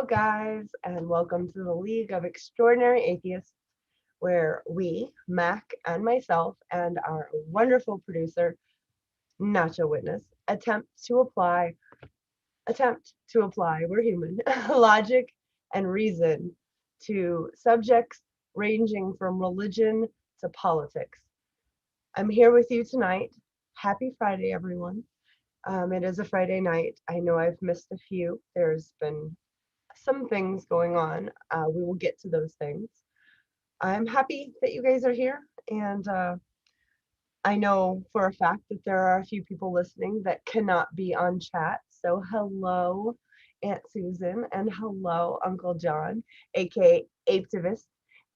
guys, and welcome to the League of Extraordinary Atheists, where we, Mac and myself, and our wonderful producer, Nacho Witness, attempt to apply, we're human, logic and reason to subjects ranging from religion to politics. I'm here with you tonight. Happy Friday, everyone. It is a Friday night. I know I've missed a few. There's been some things going on. We will get to those things. I'm happy that you guys are here, and I know for a fact that there are a few people listening that cannot be on chat. So hello, Aunt Susan, and hello, Uncle John, aka Aptivist,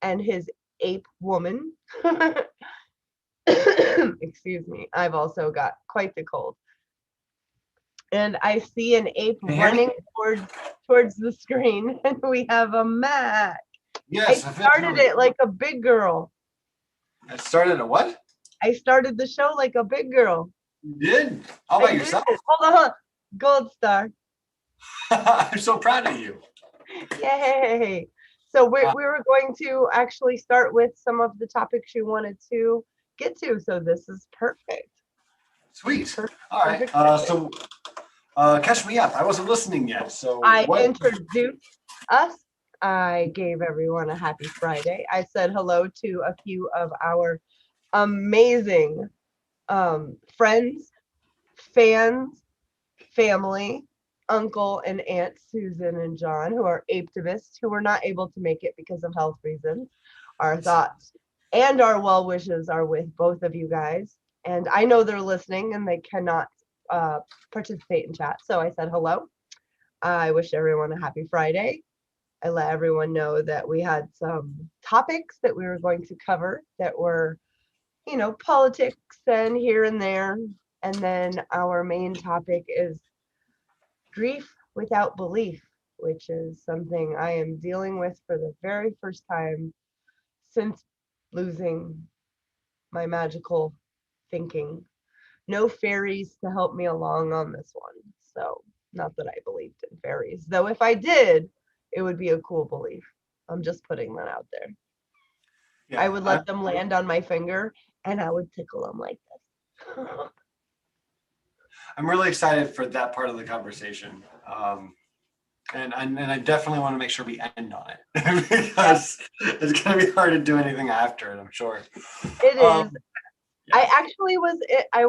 and his ape woman. Excuse me. I've also got quite the cold. And I see an ape running towards the screen, and we have a Mac. Yes, I started it like a big girl. I started a what? I started the show like a big girl. You did? How about yourself? Hold on. Gold star. I'm so proud of you. Yay. So we were going to actually start with some of the topics you wanted to get to. So this is perfect. Sweet. All right. So catch me up. I wasn't listening yet. So I introduced us. I gave everyone a happy Friday. I said hello to a few of our amazing friends, fans, family, uncle and aunt Susan and John, who are apetivists, who were not able to make it because of health reasons. Our thoughts and our well wishes are with both of you guys. And I know they're listening and they cannot participate in chat. So I said hello. I wish everyone a happy Friday. I let everyone know that we had some topics that we were going to cover that were, politics and here and there. And then our main topic is grief without belief, which is something I am dealing with for the very first time since losing my magical thinking. No fairies to help me along on this one. So, not that I believed in fairies, though if I did, it would be a cool belief. I'm just putting that out there. Yeah, I would let them land on my finger and I would tickle them like this. I'm really excited for that part of the conversation. And I definitely want to make sure we end on it because it's going to be hard to do anything after it, I'm sure. It is. I actually was, I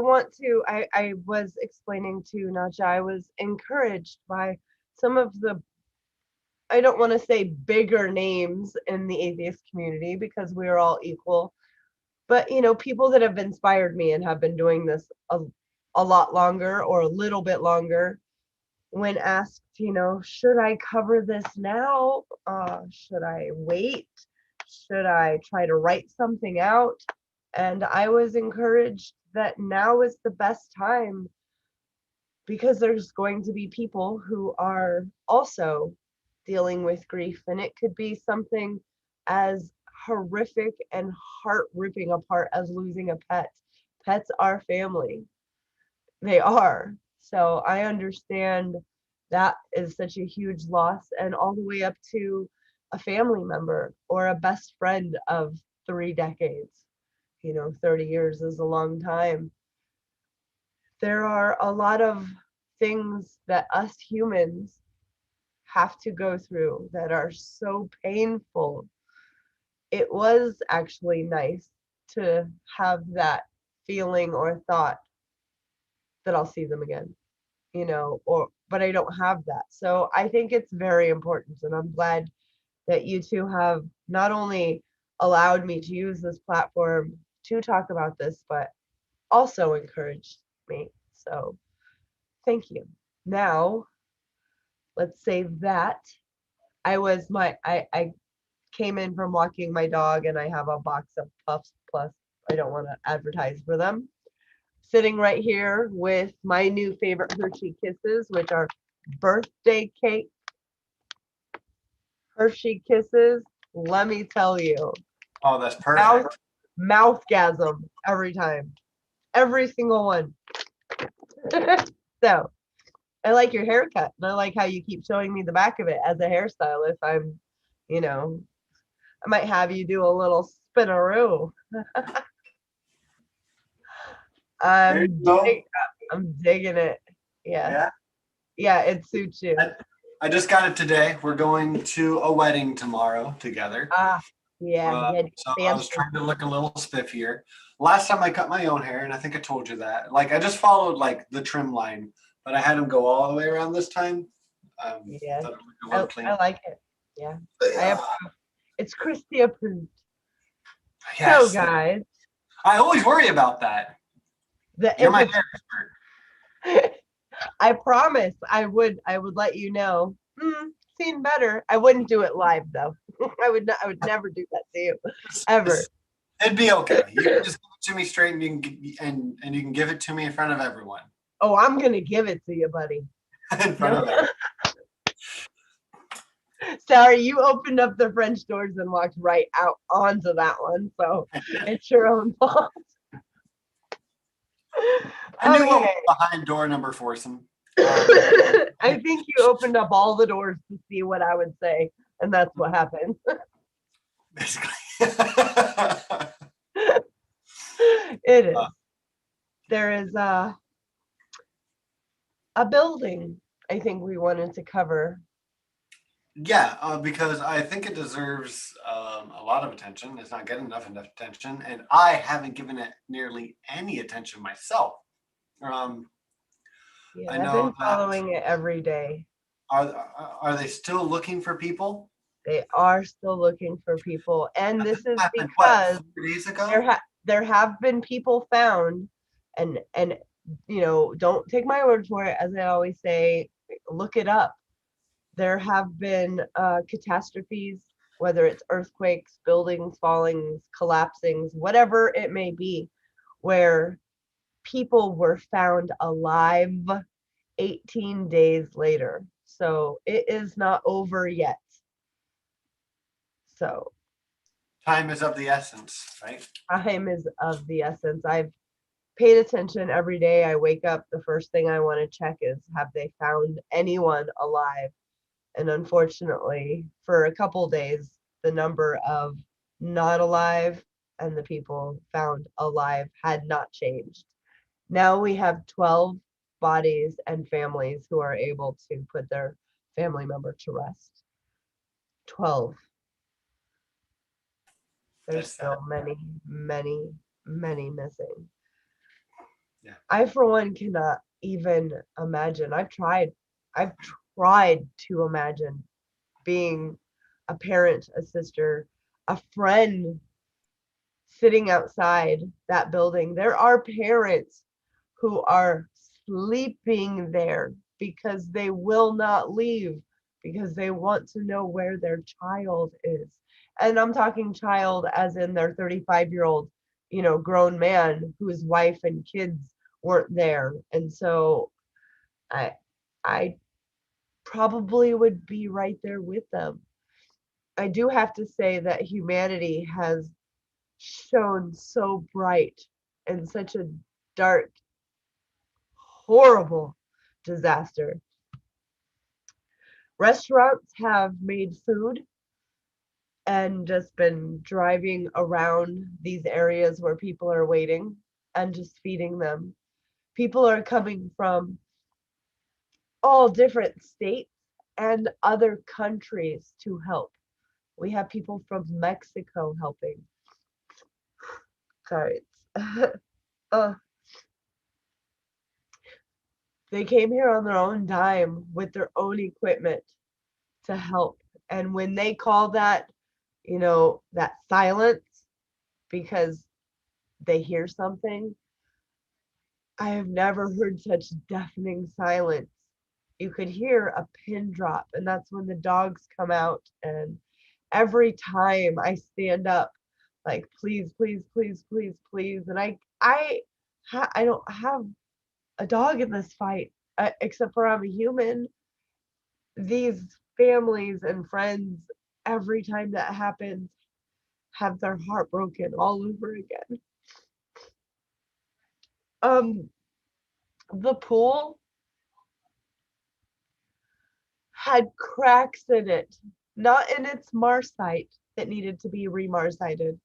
was explaining to Naja, I was encouraged by some of the, I don't want to say bigger names in the atheist community because we're all equal, but people that have inspired me and have been doing this a lot longer or a little bit longer, when asked, should I cover this now? Should I wait? Should I try to write something out? And I was encouraged that now is the best time because there's going to be people who are also dealing with grief, and it could be something as horrific and heart-ripping apart as losing a pet. Pets are family. They are. So I understand that is such a huge loss, and all the way up to a family member or a best friend of 3 decades. 30 years is a long time. There are a lot of things that us humans have to go through that are so painful. It was actually nice to have that feeling or thought that I'll see them again, but I don't have that. So I think it's very important, and I'm glad that you two have not only allowed me to use this platform to talk about this, but also encouraged me. So thank you. Now, let's say that I came in from walking my dog and I have a box of Puffs Plus. I don't want to advertise for them. Sitting right here with my new favorite Hershey Kisses, which are birthday cake Hershey Kisses. Let me tell you. Oh, that's perfect. Mouthgasm every time. Every single one. So, I like your haircut, and I like how you keep showing me the back of it as a hairstyle. If I'm, you know, I might have you do a little spinaroo. There you I'm go. I'm digging it. Yeah, Yeah. yeah, it suits you. I just got it today. We're going to a wedding tomorrow together. Ah, yeah, yeah, So I was fancy. trying to look a little spiffier. Last time I cut my own hair, and I think I told you that. Like I just followed like the trim line, but I had him go all the way around this time. Yeah, Thought it would look a little I clean. like it. Yeah, I Yeah. approve. It's Christy approved. So, Yes, guys, I always worry about that. You're if my it's, hair expert. I promise I would let you know. Seen better. I wouldn't do it live though. I would never do that to you, ever. It'd be okay. You can just give it to me straight, and you can give it to me in front of everyone. Oh, I'm gonna give it to you, buddy. In front No, of everyone. sorry, you opened up the French doors and walked right out onto that one, so it's your own fault. I knew what Okay. was behind door number foursome. I think you opened up all the doors to see what I would say, and that's what happened. Basically. It is. There is a building I think we wanted to cover. Yeah, because I think it deserves a lot of attention. It's not getting enough attention, and I haven't given it nearly any attention myself. Um, Yeah, I I've been know that following it every day. are they still looking for people? They are still looking for people, and That this is happened what, because 4 days there ago? there have been people found, and don't take my word for it. As I always say, look it up. There have been catastrophes, whether it's earthquakes, buildings falling, collapsings, whatever it may be, where people were found alive 18 days later. So it is not over yet. So Time is of the essence, right? time is of the essence. I've paid attention every day. I wake up, the first thing I want to check is, have they found anyone alive? And unfortunately, for a couple days, the number of not alive and the people found alive had not changed. Now we have 12 bodies and families who are able to put their family member to rest. 12. There's That's sad. still many, many, many missing. Yeah. I, for one, cannot even imagine. I've tried to imagine being a parent, a sister, a friend sitting outside that building. There are parents who are sleeping there because they will not leave because they want to know where their child is. And I'm talking child as in their 35-year-old, grown man whose wife and kids weren't there. And so I I probably would be right there with them. I do have to say that humanity has shone so bright in such a dark, horrible disaster. Restaurants have made food and just been driving around these areas where people are waiting and just feeding them. People are coming from all different states and other countries to help. We have people from Mexico helping. Sorry. uh, they came here on their own dime with their own equipment to help. And when they call that, that silence because they hear something, I have never heard such deafening silence. You could hear a pin drop, and that's when the dogs come out. And every time I stand up, like, please, please, please, please, please. And I don't have a dog in this fight, except for I'm a human. These families and friends, every time that happens, have their heart broken all over again. Um, the pool had cracks in it, not in its marsite that needed to be remarsited.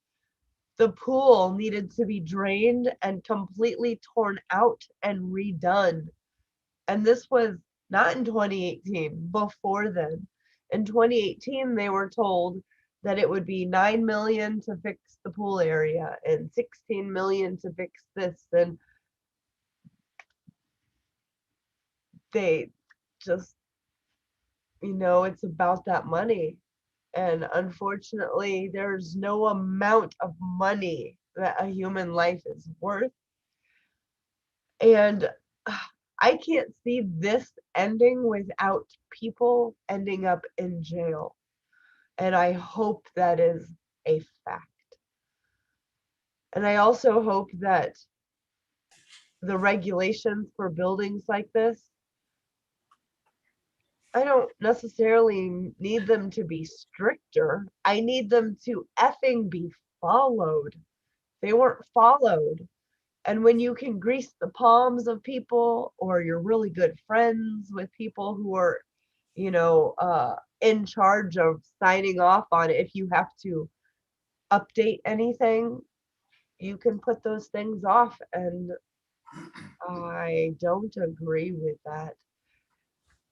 The pool needed to be drained and completely torn out and redone. And this was not in 2018, before then. In 2018, they were told that it would be 9 million to fix the pool area and 16 million to fix this. And they just, it's about that money. And unfortunately, there's no amount of money that a human life is worth. And I can't see this ending without people ending up in jail. And I hope that is a fact. And I also hope that the regulations for buildings like this, I don't necessarily need them to be stricter. I need them to effing be followed. They weren't followed. And when you can grease the palms of people, or you're really good friends with people who are, in charge of signing off on it, if you have to update anything, you can put those things off. And I don't agree with that.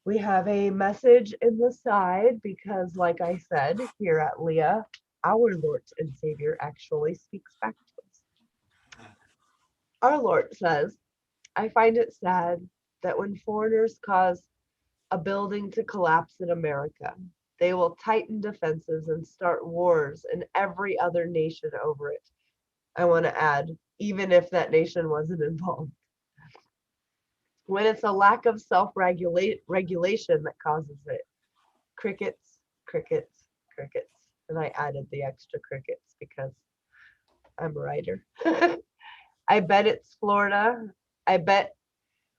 We have a message in the side because, like I said, here at LEAH, our Lord and Savior actually speaks back to us. Our Lord says, I find it sad that when foreigners cause a building to collapse in America, they will tighten defenses and start wars in every other nation over it. I want to add, even if that nation wasn't involved. When it's a lack of self-regulation that causes it. Crickets, crickets, crickets. And I added the extra crickets because I'm a writer. I bet it's Florida. I bet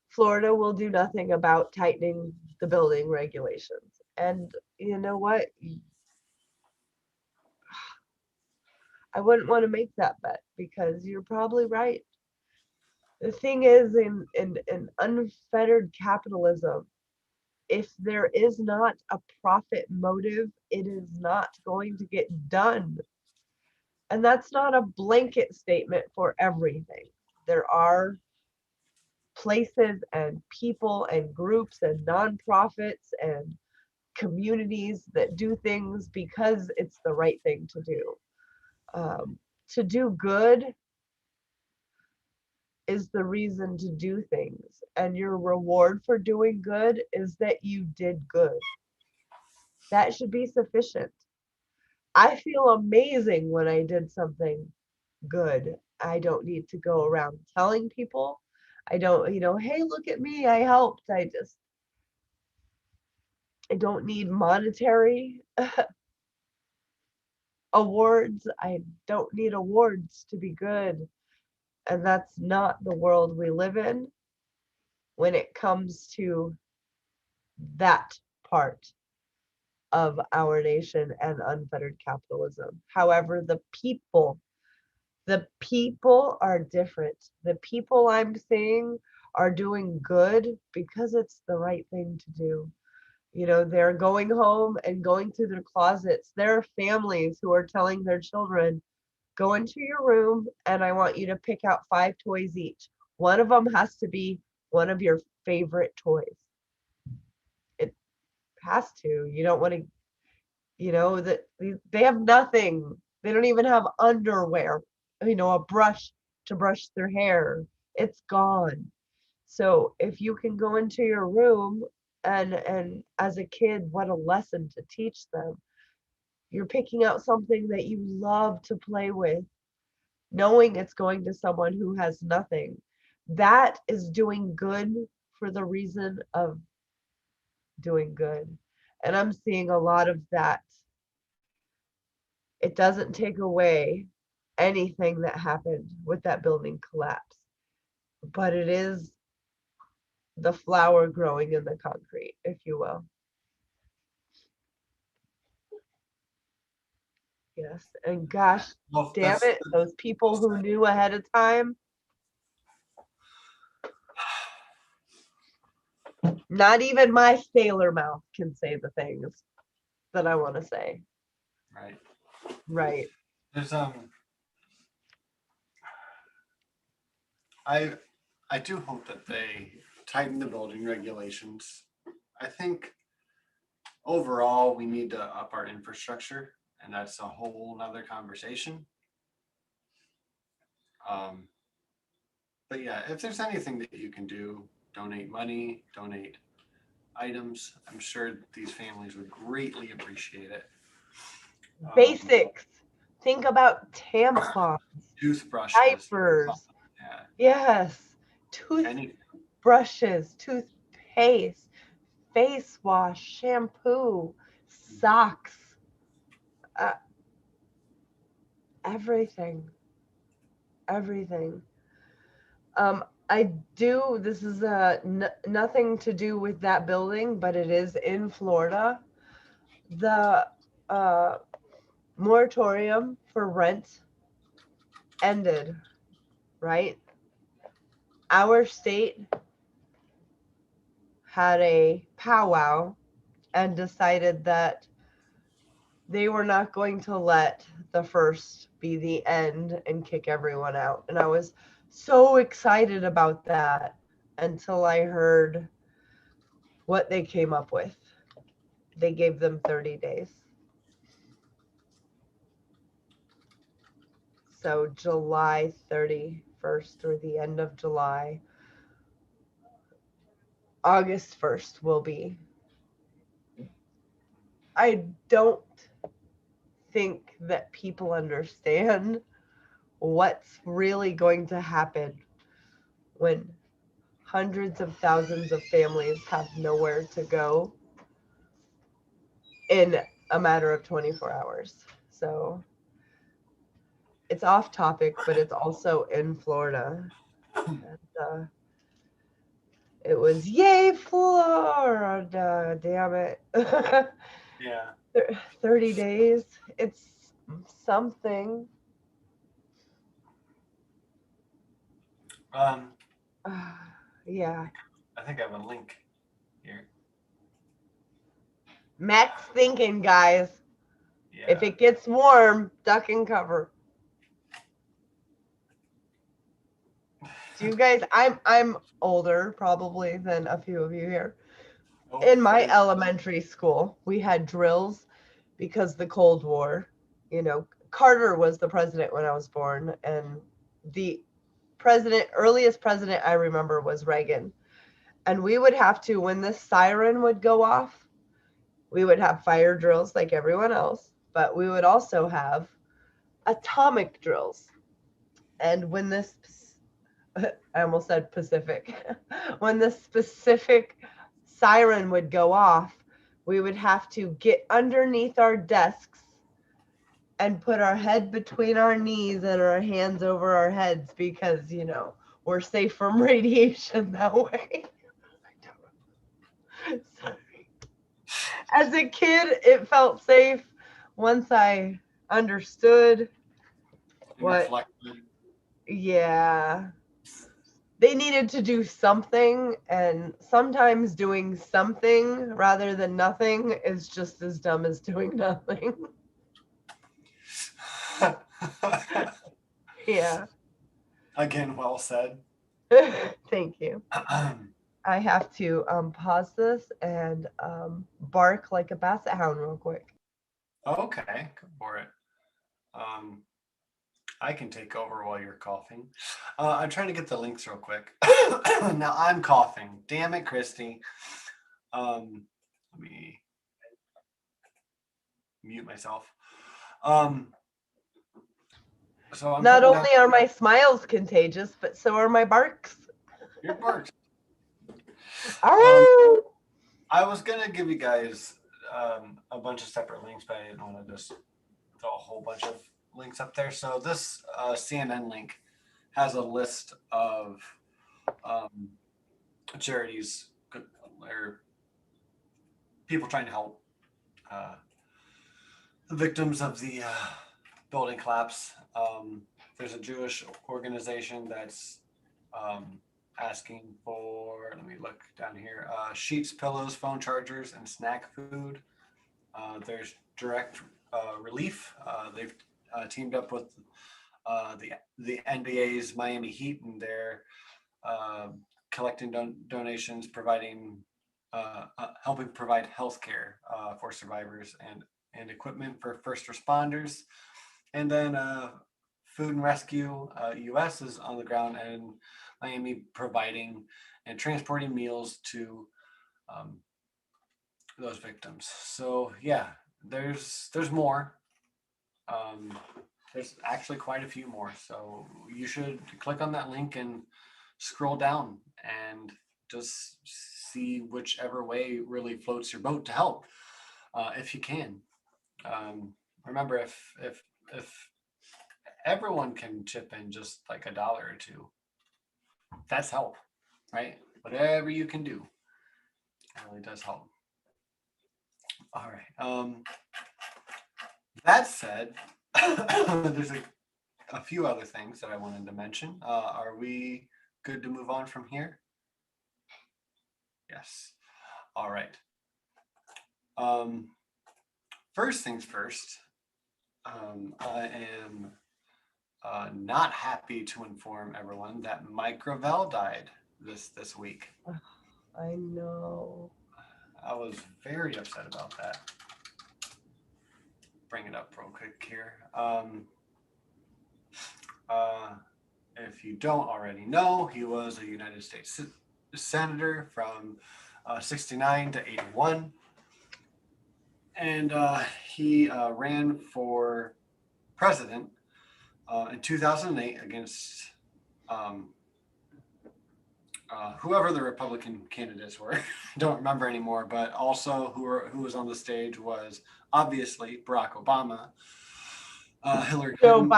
Florida will do nothing about tightening the building regulations. And you know what? I wouldn't want to make that bet because you're probably right. The thing is, in unfettered capitalism, if there is not a profit motive, it is not going to get done. And that's not a blanket statement for everything. There are places and people and groups and nonprofits and communities that do things because it's the right thing to do. To do good is the reason to do things, and your reward for doing good is that you did good. That should be sufficient. I feel amazing when I did something good. I don't need to go around telling people. I don't, hey, look at me, I helped. I don't need monetary awards. I don't need awards to be good. And that's not the world we live in when it comes to that part of our nation and unfettered capitalism. However, the people are different. The people I'm seeing are doing good because it's the right thing to do. They're going home and going through their closets. There are families who are telling their children, go into your room and I want you to pick out 5 toys each. One of them has to be one of your favorite toys. It has to. You don't want to, that they have nothing. They don't even have underwear, a brush to brush their hair. It's gone. So if you can go into your room and as a kid, what a lesson to teach them. You're picking out something that you love to play with, knowing it's going to someone who has nothing. That is doing good for the reason of doing good. And I'm seeing a lot of that. It doesn't take away anything that happened with that building collapse, but it is the flower growing in the concrete, if you will. Yes, and gosh, Well, damn it, those people who knew ahead of time Not even my sailor mouth can say the things that I want to say. Right. Right. There's I do hope that they tighten the building regulations. I think overall we need to up our infrastructure, and that's a whole nother conversation. Um, but yeah, if there's anything that you can do, donate money, donate items. I'm sure these families would greatly appreciate it. Basics. Think about tampons, Toothbrushes. diapers. Yeah. Yes. Any. Toothbrushes, toothpaste, face wash, shampoo, socks, uh, everything. Everything. I do. This is nothing to do with that building, but it is in Florida. The uh, moratorium for rent ended, right? Our state had a powwow and decided that they were not going to let the first be the end and kick everyone out. And I was so excited about that until I heard what they came up with. They gave them 30 days. So July 31st through the end of July, August 1st will be. I don't think that people understand what's really going to happen when hundreds of thousands of families have nowhere to go in a matter of 24 hours. So it's off topic, but it's also in Florida. And, it was yay, Florida, damn it. Yeah. 30 days. It's something. Um, Yeah. I think I have a link here. Max thinking, guys. Yeah. If it gets warm, duck and cover. Do you guys? I'm older probably than a few of you here. Oh, In my 40. elementary school, we had drills because the Cold War. Carter was the president when I was born, and the earliest president I remember was Reagan. And we would have to, when the siren would go off, we would have fire drills like everyone else, but we would also have atomic drills. And when this, I almost said Pacific, when the specific siren would go off, we would have to get underneath our desks and put our head between our knees and our hands over our heads because, we're safe from radiation that way. Sorry. As a kid, it felt safe. Once I understood what, yeah, they needed to do something, and sometimes doing something rather than nothing is just as dumb as doing nothing. Yeah. Again, well said. Thank you. I have to pause this and bark like a basset hound real quick. Okay, go for it. I can take over while you're coughing. I'm trying to get the links real quick. Now I'm coughing. Damn it, Christy. Let me mute myself. So I'm Not only are my smiles contagious, but so are my barks. Your barks. Oh! I was gonna give you guys a bunch of separate links, but I didn't want to just throw a whole bunch of links up there. So this CNN link has a list of charities or people trying to help the victims of the building collapse. There's a Jewish organization that's asking for, let me look down here, sheets, pillows, phone chargers, and snack food. There's direct relief. They've teamed up with the NBA's Miami Heat, and they're collecting donations, providing helping provide healthcare for survivors and equipment for first responders. And then Food and Rescue US is on the ground in Miami, providing and transporting meals to those victims. So yeah, there's more. There's actually quite a few more. So you should click on that link and scroll down and just see whichever way really floats your boat to help, if you can. Remember, if everyone can chip in just like $1 or $2, that's help, right? Whatever you can do, it really does help. All right. That said, there's a few other things that I wanted to mention. Are we good to move on from here? Yes. All right. First things first, I am not happy to inform everyone that Mike Gravel died this week. I know. I was very upset about that. Bring it up real quick here. If you don't already know, he was a United States senator from 69 to 81. And he ran for president in 2008 against whoever the Republican candidates were. Don't remember anymore, but also who was on the stage was obviously Barack Obama, Hillary Clinton,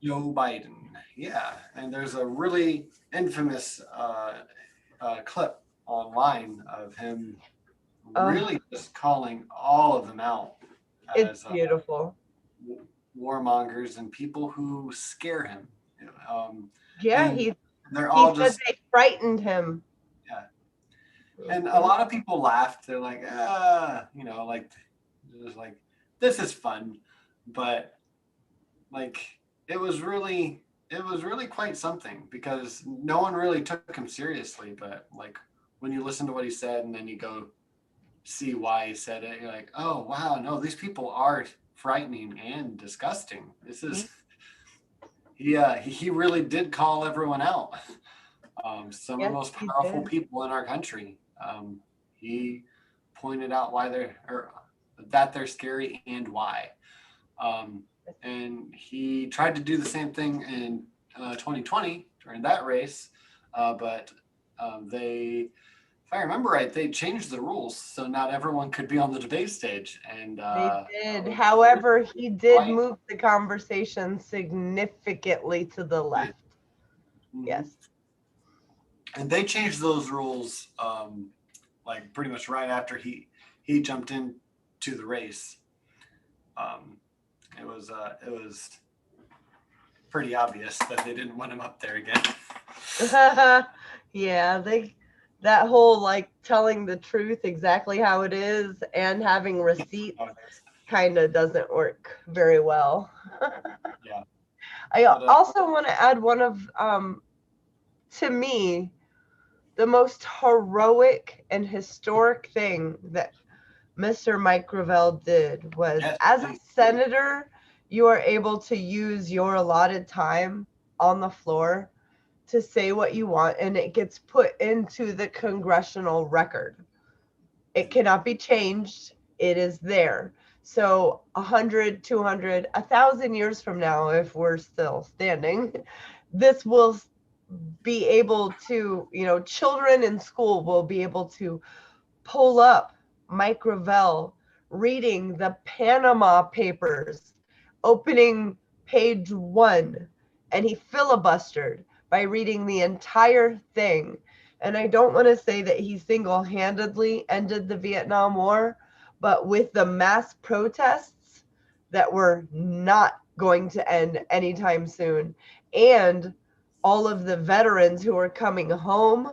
Joe Biden. Yeah, and there's a really infamous clip online of him really just calling all of them out It's as beautiful. warmongers and people who scare him. Yeah, they're all he just said they frightened him. Yeah. And a lot of people laughed. They're like, like, just like, this is fun, but like, it was really quite something, because no one really took him seriously. But like, when you listen to what he said and then you go see why he said it, you're like, oh wow, no, these people are frightening and disgusting. This is he really did call everyone out. Some of the most powerful people in our country. He pointed out that they're scary and why. And he tried to do the same thing in 2020 during that race, but if I remember right, they changed the rules so not everyone could be on the debate stage. And they did. However, he did move the conversation significantly to the left. Mm-hmm. Yes. And they changed those rules like pretty much right after he jumped into the race. It was pretty obvious that they didn't want him up there again. Yeah, that whole like telling the truth exactly how it is and having receipts kind of doesn't work very well. Yeah. I also want to add one of to me the most heroic and historic thing that Mr. Mike Gravel did was, as a senator, you are able to use your allotted time on the floor to say what you want, and it gets put into the congressional record. It cannot be changed. It is there. So 100, 200, 1,000 years from now, if we're still standing, this will be able to, children in school will be able to pull up Mike Gravel reading the Panama Papers, opening page 1, and he filibustered by reading the entire thing. And I don't want to say that he single-handedly ended the Vietnam War, but with the mass protests that were not going to end anytime soon, and all of the veterans who were coming home,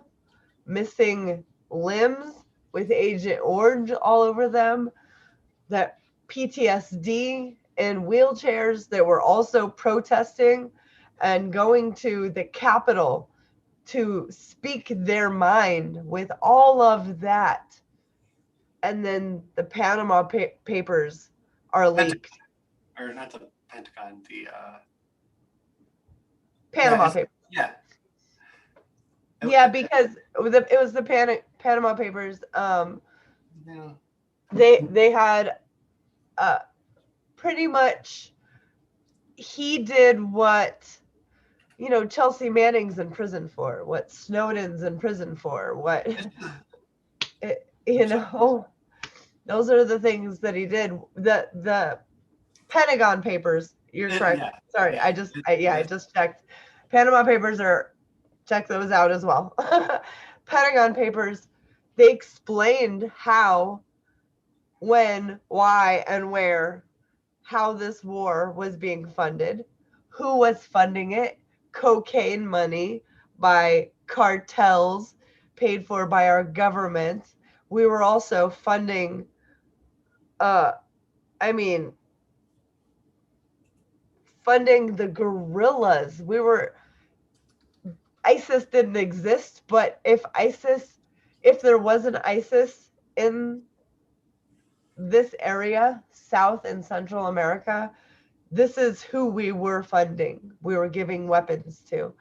missing limbs with Agent Orange all over them, that PTSD in wheelchairs that were also protesting and going to the Capitol to speak their mind with all of that. And then the Panama Papers are leaked. Or not the Pentagon, the Panama Papers. Yeah. Yeah, because it was the Panama Papers. Yeah. They had pretty much, he did what, you know, Chelsea Manning's in prison for, what Snowden's in prison for, what you know, those are the things that he did. The Pentagon Papers, you're correct. Yeah. Sorry, I just checked. Panama Papers check those out as well. Pentagon Papers, they explained how, when, why, and where, how this war was being funded, who was funding it, cocaine money by cartels paid for by our government. We were also funding, funding the guerrillas. ISIS didn't exist, but if there was an ISIS in this area, South and Central America, this is who we were funding. We were giving weapons to.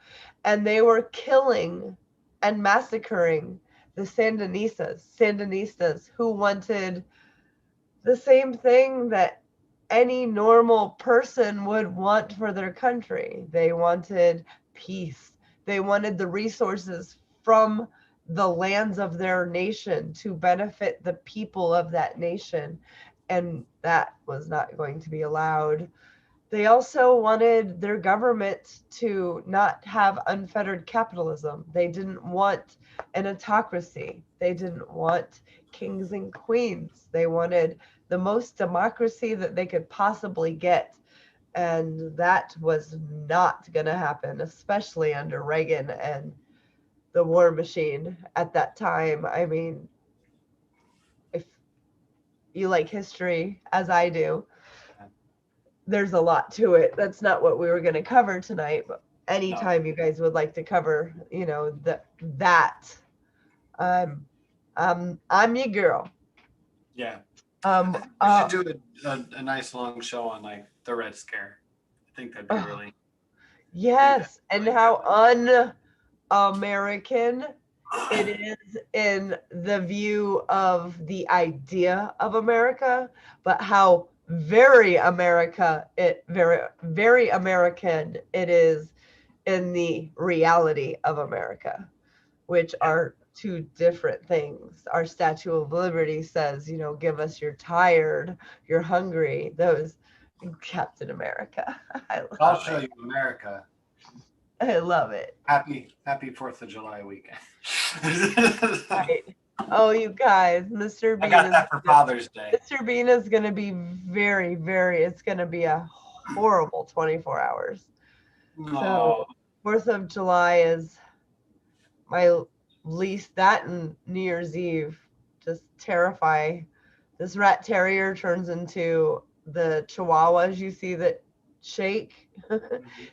And they were killing and massacring the Sandinistas who wanted the same thing that any normal person would want for their country. They wanted peace. They wanted the resources from the lands of their nation to benefit the people of that nation. And that was not going to be allowed. They also wanted their government to not have unfettered capitalism. They didn't want an autocracy. They didn't want kings and queens. They wanted the most democracy that they could possibly get. And that was not going to happen, especially under Reagan and the war machine at that time. I mean, if you like history, as I do, there's a lot to it. That's not what we were going to cover tonight, but anytime you guys would like to cover, you know, that, I'm your girl. Yeah. We should do a nice long show on like the Red Scare. I think that'd be really. Yes, and how un-American it is in the view of the idea of America, but how very very American it is in the reality of America, which are two different things. Our Statue of Liberty says, you know, give us you're tired, you're hungry. Those Captain America. I'll show you America. I love it. Happy 4th of July weekend. Right. Oh, you guys, Mr. Bean. I got that for Father's Day. Mr. Bean is going to be very, very, it's going to be a horrible 24 hours. No. So 4th of July is my least, that and New Year's Eve just terrify. This rat terrier turns into the chihuahuas you see that shake.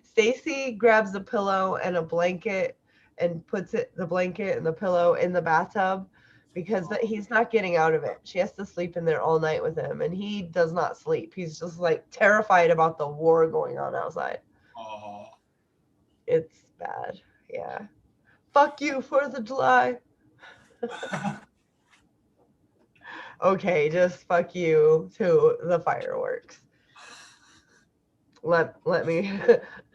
Stacy grabs a pillow and a blanket and puts the blanket and the pillow in the bathtub because he's not getting out of it. She has to sleep in there all night with him, and he does not sleep. He's just like terrified about the war going on outside. Oh. It's bad. Yeah. Fuck you, 4th of July. Okay, just fuck you to the fireworks. Let me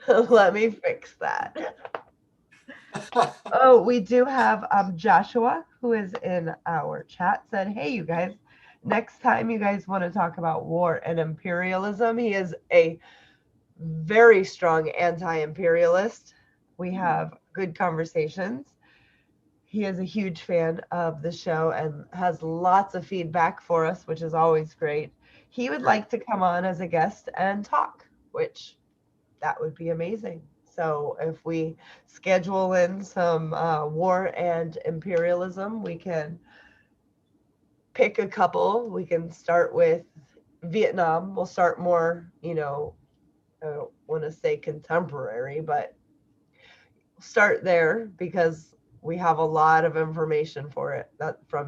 let me fix that. Oh, we do have Joshua, who is in our chat, said, hey, you guys, next time you guys want to talk about war and imperialism, he is a very strong anti-imperialist. We have good conversations. He is a huge fan of the show and has lots of feedback for us, which is always great. He would like to come on as a guest and talk, which that would be amazing. So if we schedule in some war and imperialism, we can pick a couple. We can start with Vietnam. We'll start more, I don't want to say contemporary, but start there because we have a lot of information from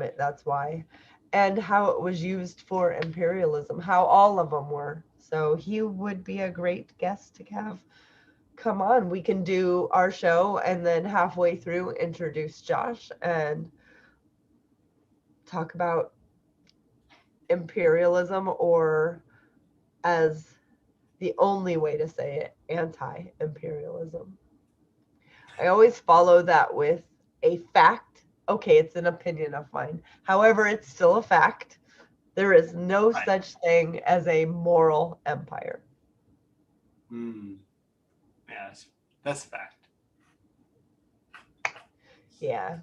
it. That's why. And how it was used for imperialism, how all of them were. So he would be a great guest to have come on. We can do our show and then halfway through introduce Josh and talk about imperialism, or as the only way to say it, anti-imperialism. I always follow that with a fact. Okay, it's an opinion of mine. However, it's still a fact. There is no Right. such thing as a moral empire. Yeah, that's a fact. Yeah.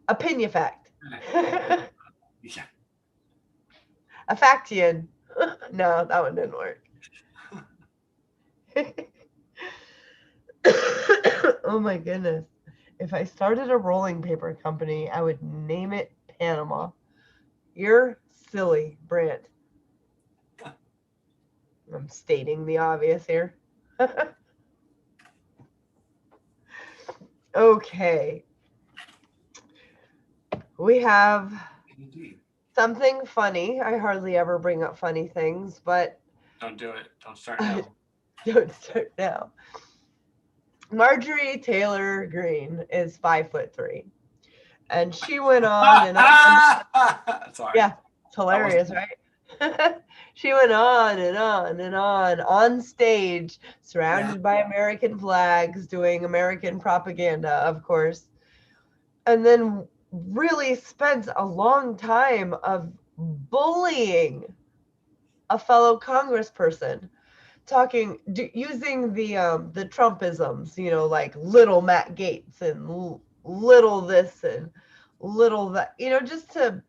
Opinion fact. Yeah. A factian. No, that one didn't work. Oh my goodness. If I started a rolling paper company, I would name it Panama. You're silly, Brant. I'm stating the obvious here. Okay. We have Indeed. something funny. I hardly ever bring up funny things, but Don't do it. Don't start now. don't start now. Marjorie Taylor Greene is 5'3", and she went on and on. Sorry. Yeah, it's hilarious, right? She went on and on and on stage, surrounded by American flags, doing American propaganda, of course, and then really spent a long time of bullying a fellow congressperson, using the Trumpisms, like little Matt Gaetz and little this and little that, just to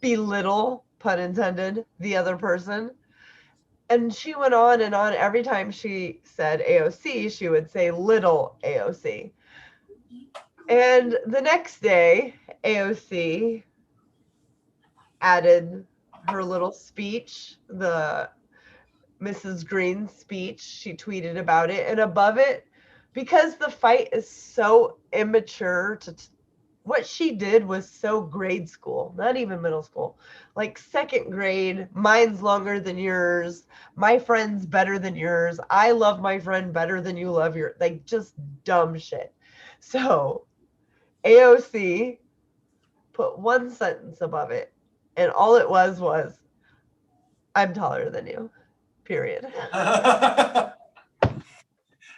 belittle, pun intended, the other person. And she went on and on. Every time she said AOC, she would say little AOC. And the next day, AOC added her little speech, the Mrs. Green's speech. She tweeted about it. And above it, because the fight is so immature, what she did was so grade school, not even middle school, like second grade. Mine's longer than yours. My friend's better than yours. I love my friend better than you love your, like, just dumb shit. So AOC put one sentence above it, and all it was, I'm taller than you, period.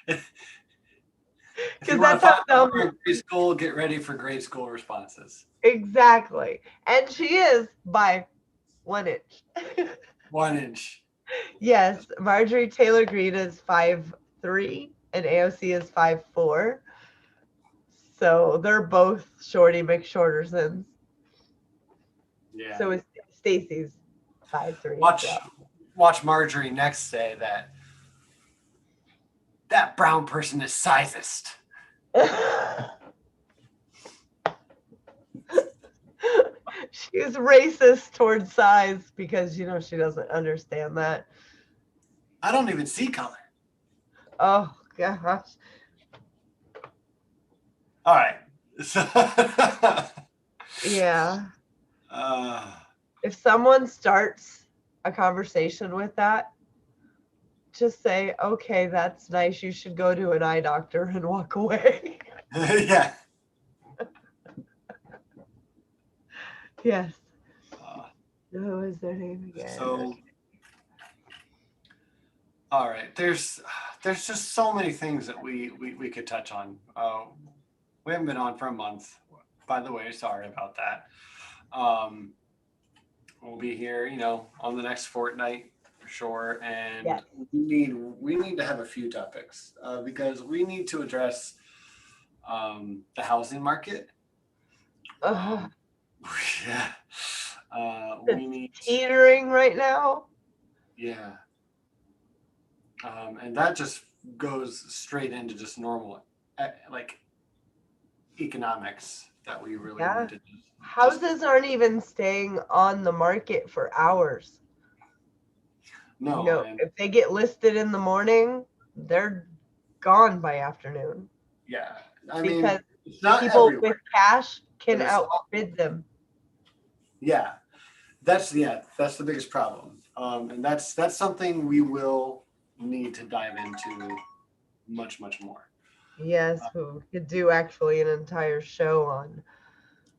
If you Because want to that's how find dumb. more in grade school, get ready for grade school responses. Exactly. And she is by 1 inch. 1 inch. Yes, Marjorie Taylor Greene is 5'3", and AOC is 5'4". So they're both Shorty McShortersons. Yeah. So is Stacy's 5'3". Watch Marjorie next say that brown person is sizist. She's racist towards size because, she doesn't understand that. I don't even see color. Oh, gosh. All right. Yeah. If someone starts a conversation with that, just say, okay, that's nice. You should go to an eye doctor and walk away. Yeah. Yes. What was their name again? So, all right. There's just so many things that we could touch on. We haven't been on for a month, by the way. Sorry about that. We'll be here, on the next fortnight for sure, and Yes. we need to have a few topics because we need to address the housing market. Yeah. We need teetering right now. Yeah. And that just goes straight into just normal like economics that we really Yeah. need to just Houses aren't even staying on the market for hours. no. And If they get listed in the morning, they're gone by afternoon yeah, I because mean, it's not people with everywhere. cash can There's outbid them. yeah, that's the biggest problem, and that's something we will need to dive into much more. Yes, we could do actually an entire show on.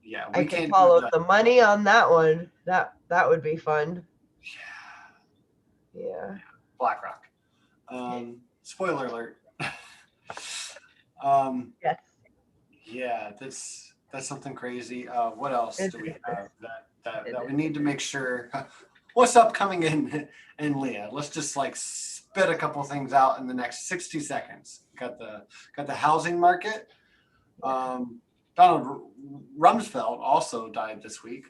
Yeah, I we could can't do follow that. the money on that one. That would be fun. Yeah, Yeah. BlackRock. Spoiler alert. um, Yes. yeah, that's something crazy. What else It do we is. have It that we is. need to make sure? What's upcoming in LEAH? Let's just like spit a couple things out in the next 60 seconds. Got the housing market. Donald Rumsfeld also died this week,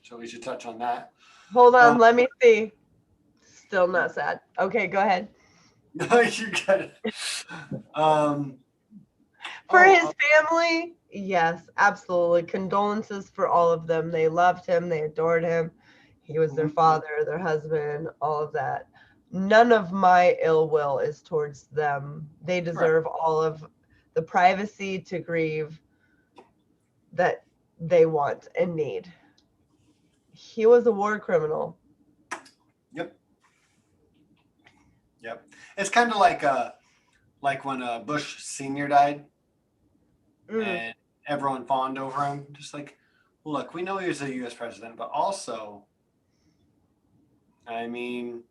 so we should touch on that. Hold on, let me see. Still not sad. Okay, go ahead. No, you got it. For his family, yes, absolutely. Condolences for all of them. They loved him, they adored him. He was their father, their husband, all of that. None of my ill will is towards them. They deserve all of the privacy to grieve that they want and need. He was a war criminal. Yep. It's kind of like when Bush Senior died, and everyone fawned over him. Just like, look, we know he was a U.S. president, but also, I mean,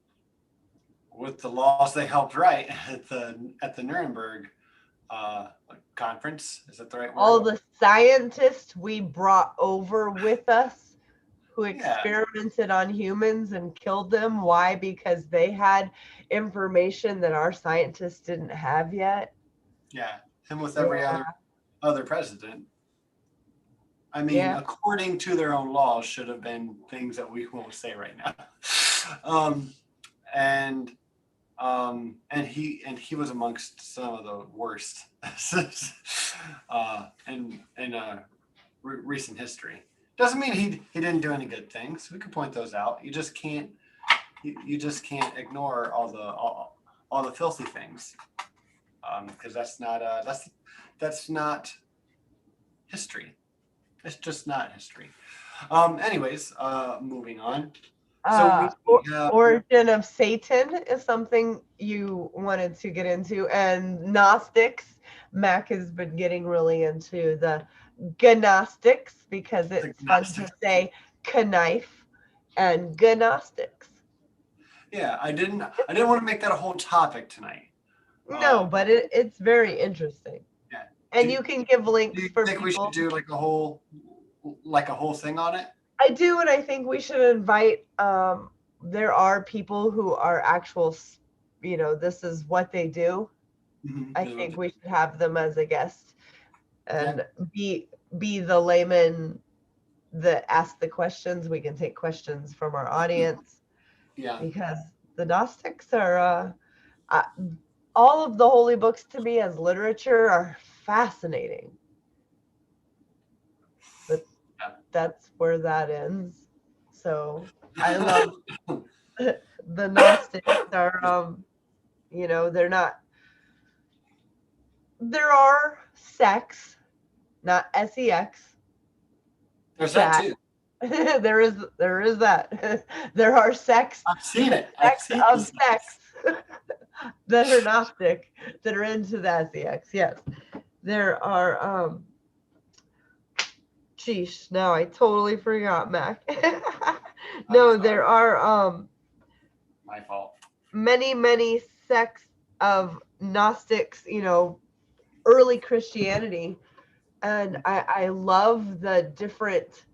with the laws they helped write at the Nuremberg conference, is that the right word? All the scientists we brought over with us who experimented on humans and killed them. Why? Because they had information that our scientists didn't have yet. Yeah, him with every other president. I mean, according to their own laws, should have been things that we won't say right now. And he was amongst some of the worst in recent history. Doesn't mean he didn't do any good things. We can point those out. You just can't ignore all the filthy things, because that's not history. It's just not history. Anyways, moving on. So origin of Satan is something you wanted to get into, and Gnostics. Mac has been getting really into the Gnostics because it's fun to say knife and Gnostics. Yeah, I didn't want to make that a whole topic tonight. No, but it's very interesting. Yeah. And you can give links for people. Do you think we should do like a whole thing on it? I do, and I think we should invite there are people who are actual, this is what they do. Mm-hmm. I think we should have them as a guest and be the layman that ask the questions. We can take questions from our audience. Yeah. Because the Gnostics are all of the holy books to me as literature are fascinating. But that's where that ends. So I love the Gnostics are, they're not, there are sects, not sex. There's that too. there is that. There are sects. I've seen it. Sects of sects that are Gnostic, that are into the sex. Yes. There are, sheesh, now I totally forgot, Mac. No, there are my fault. Many sects of Gnostics, early Christianity. And I love the different,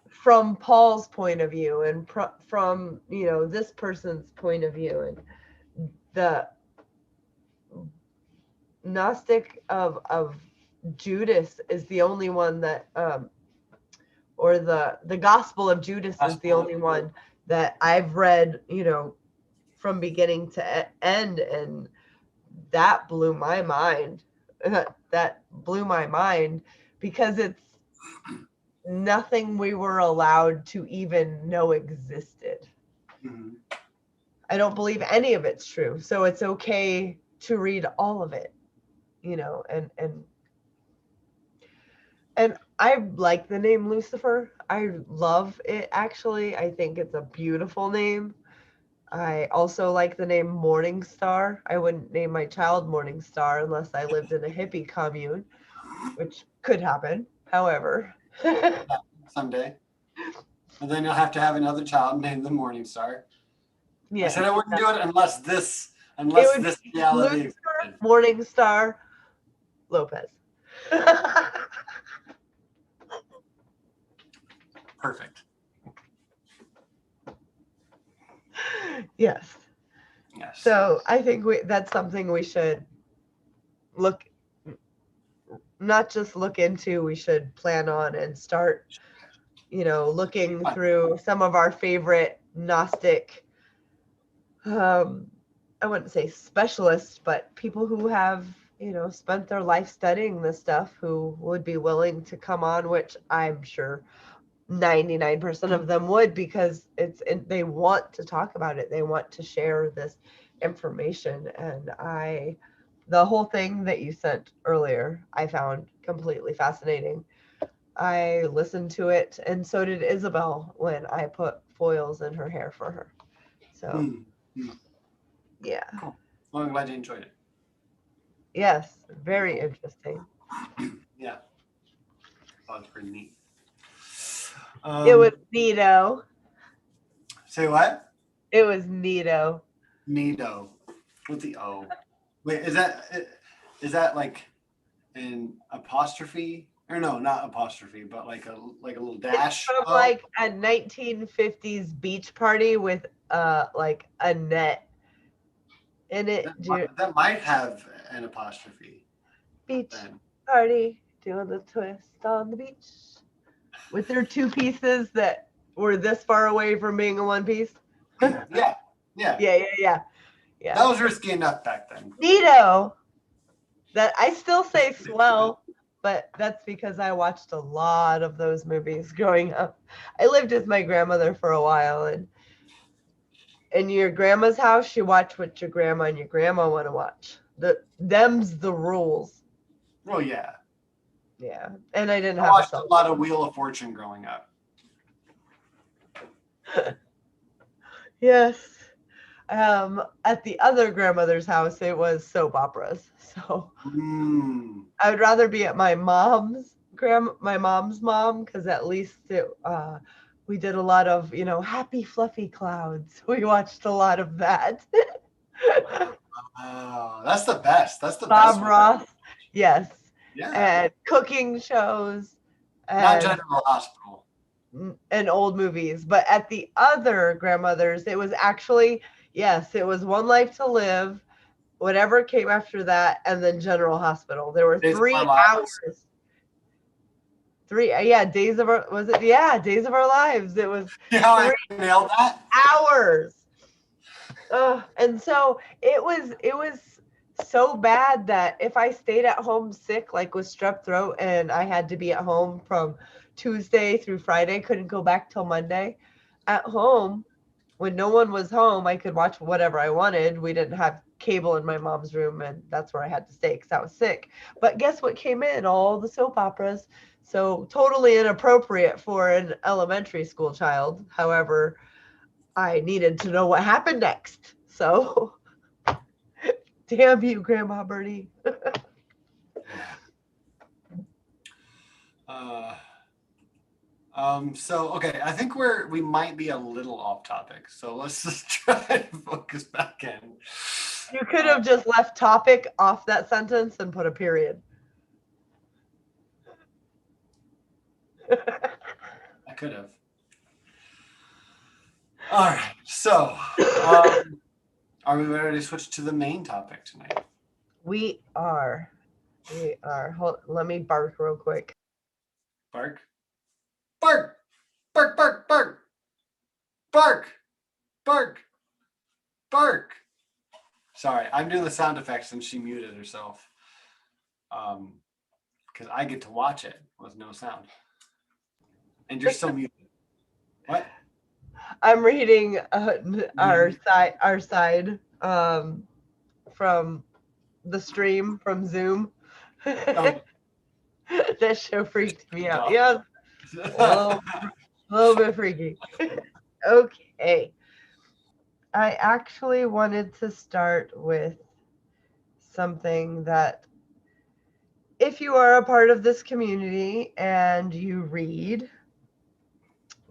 from Paul's point of view and from, this person's point of view. And the Gnostic of Judas is the only one that, or the Gospel of Judas is the only one that I've read, from beginning to end, and that blew my mind. That blew my mind because it's nothing we were allowed to even know existed. Mhm. I don't believe any of it's true, so it's okay to read all of it, you know. And I like the name Lucifer. I love it, actually. I think it's a beautiful name. I also like the name Morning Star. I wouldn't name my child Morning Star unless I lived in a hippie commune, which could happen. However, Someday. And then you'll have to have another child named the Morning Star. I yeah, said I wouldn't do it unless it would this be reality Lucifer existed. Morning Star Lopez. Perfect. Yes. Yes. So I think that's something we should look, not just look into, we should plan on and start, looking through some of our favorite Gnostic, I wouldn't say specialists, but people who have, spent their life studying this stuff, who would be willing to come on, which I'm sure 99% of them would, because they want to talk about it. They want to share this information. And the whole thing that you sent earlier, I found completely fascinating. I listened to it, and so did Isabel when I put foils in her hair for her. So, yeah. Cool. Well, I'm glad you enjoyed it. Yes, very interesting. Yeah. Oh, it's pretty neat. It was neato. Say what? It was neato. Neato. With the O. Wait, is that like an apostrophe? Or no, not apostrophe, but like a little dash. From like a 1950s beach party with like a net in it. That might have an apostrophe. Beach Then. party, doing the twist on the beach with their two pieces that were this far away from being a one piece. Yeah. Yeah. That was risky enough back then. Neato. That I still say swell, but that's because I watched a lot of those movies growing up. I lived with my grandmother for a while, and in your grandma's house, you watch what your grandma and your grandma want to watch. Them's the rules. Oh yeah. Yeah, and I didn't I have watched a lot of Wheel of Fortune growing up. Yes. At the other grandmother's house, it was soap operas. So I would rather be at my mom's mom, because at least we did a lot of, happy fluffy clouds. We watched a lot of that. Oh, that's the best. That's the Bob best one. Ross, yes. Yeah. And cooking shows, Not and General Hospital. old movies. But at the other grandmother's, it was actually, yes, it was One Life to Live, whatever came after that, and then General Hospital. There were Days of 3 Our Lives. hours. Days of Our, was it? Yeah, Days of Our Lives. It was I nailed that. hours. And so it was so bad that if I stayed at home sick, like with strep throat, and I had to be at home from Tuesday through Friday, couldn't go back till Monday, at home, when no one was home, I could watch whatever I wanted. We didn't have cable in my mom's room, and that's where I had to stay because I was sick. But guess what came in? All the soap operas. So totally inappropriate for an elementary school child. However, I needed to know what happened next. So, damn you, Grandma Bertie. So okay, I think we might be a little off topic. So let's just try to focus back in. You could have just left topic off that sentence and put a period. I could have. All right. So, are we ready to switch to the main topic tonight? We are. Let me bark real quick. Bark. Bark. Bark. Bark. Bark. Bark. Bark. Spark. Sorry, I'm doing the sound effects and she muted herself. Because I get to watch it with no sound. And you're still muted. What? I'm reading our side from the stream from Zoom. Oh. That show freaked me out. Yes, a little bit freaky. Okay. I actually wanted to start with something that, if you are a part of this community and you read,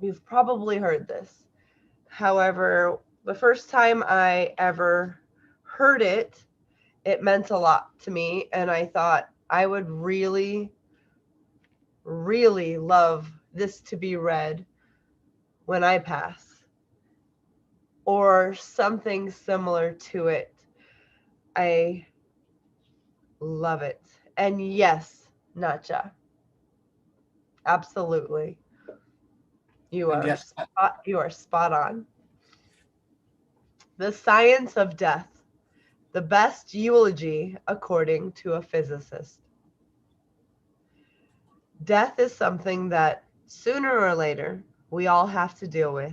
you've probably heard this. However, the first time I ever heard it, it meant a lot to me, and I thought I would really, really love this to be read when I pass, or something similar to it. I love it. And yes, Nacha, absolutely. You are spot on. The Science of Death, the best eulogy according to a physicist. Death is something that sooner or later we all have to deal with.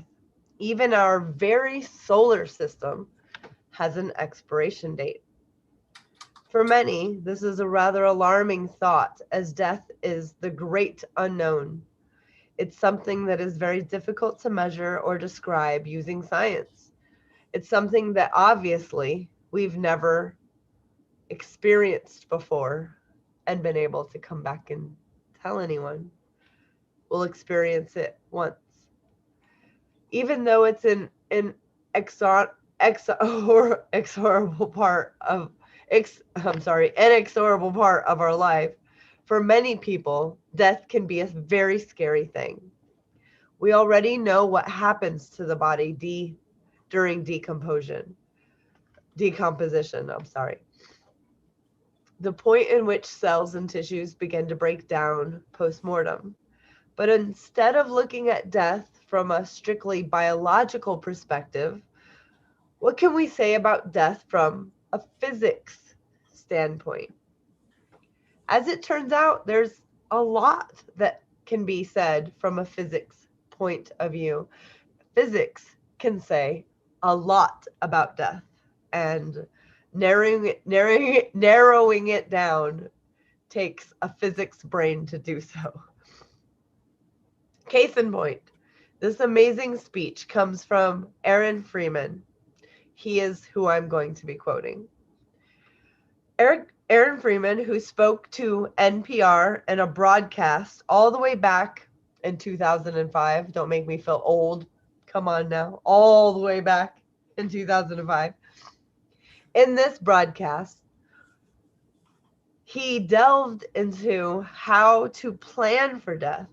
Even our very solar system has an expiration date. For many, this is a rather alarming thought, as death is the great unknown. It's something that is very difficult to measure or describe using science. It's something that obviously we've never experienced before and been able to come back and tell anyone. We'll experience it once. Even though it's an inexorable part of inexorable part of our life, for many people, death can be a very scary thing. We already know what happens to the body during decomposition. The point in which cells and tissues begin to break down post-mortem. But instead of looking at death from a strictly biological perspective, what can we say about death from a physics standpoint? As it turns out, there's a lot that can be said from a physics point of view. Physics can say a lot about death, and narrowing it down takes a physics brain to do so. Case in point, this amazing speech comes from Aaron Freeman. He is who I'm going to be quoting. Aaron Freeman, who spoke to NPR in a broadcast all the way back in 2005. Don't make me feel old. Come on now. All the way back in 2005. In this broadcast, he delved into how to plan for death.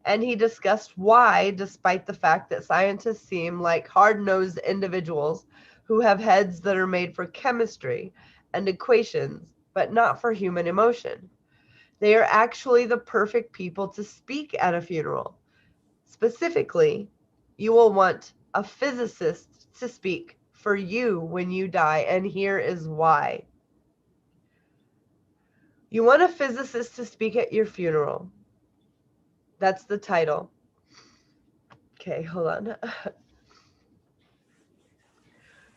And he discussed why, despite the fact that scientists seem like hard-nosed individuals who have heads that are made for chemistry and equations, but not for human emotion, they are actually the perfect people to speak at a funeral. Specifically, you will want a physicist to speak for you when you die, and here is why. You want a physicist to speak at your funeral. That's the title. Okay, hold on.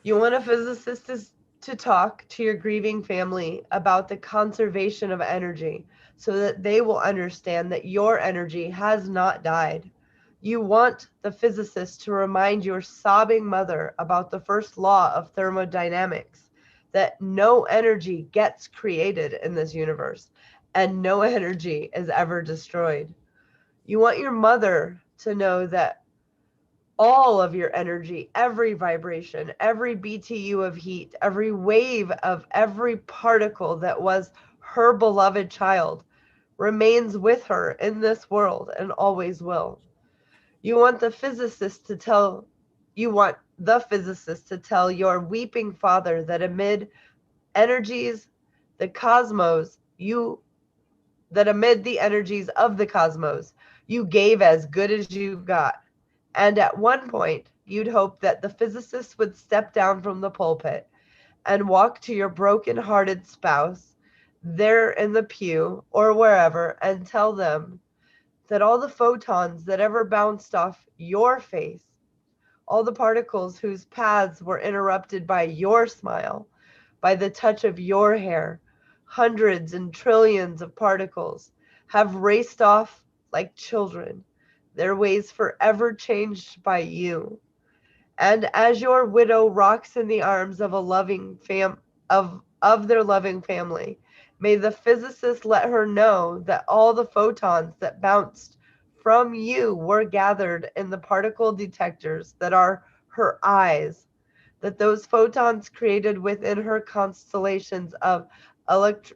You want a physicist to talk to your grieving family about the conservation of energy so that they will understand that your energy has not died. You want the physicist to remind your sobbing mother about the first law of thermodynamics, that no energy gets created in this universe and no energy is ever destroyed. You want your mother to know that all of your energy, every vibration, every BTU of heat, every wave of every particle that was her beloved child remains with her in this world and always will. You want the physicist to tell your weeping father that amid energies, the cosmos, amid the energies of the cosmos, you gave as good as you got. And at one point, you'd hope that the physicist would step down from the pulpit and walk to your broken-hearted spouse there in the pew or wherever and tell them that all the photons that ever bounced off your face, all the particles whose paths were interrupted by your smile, by the touch of your hair, hundreds and trillions of particles, have raced off like children, their ways forever changed by you. And as your widow rocks in the arms of a loving of their loving family, may the physicist let her know that all the photons that bounced from you were gathered in the particle detectors that are her eyes, that those photons created within her constellations of elect-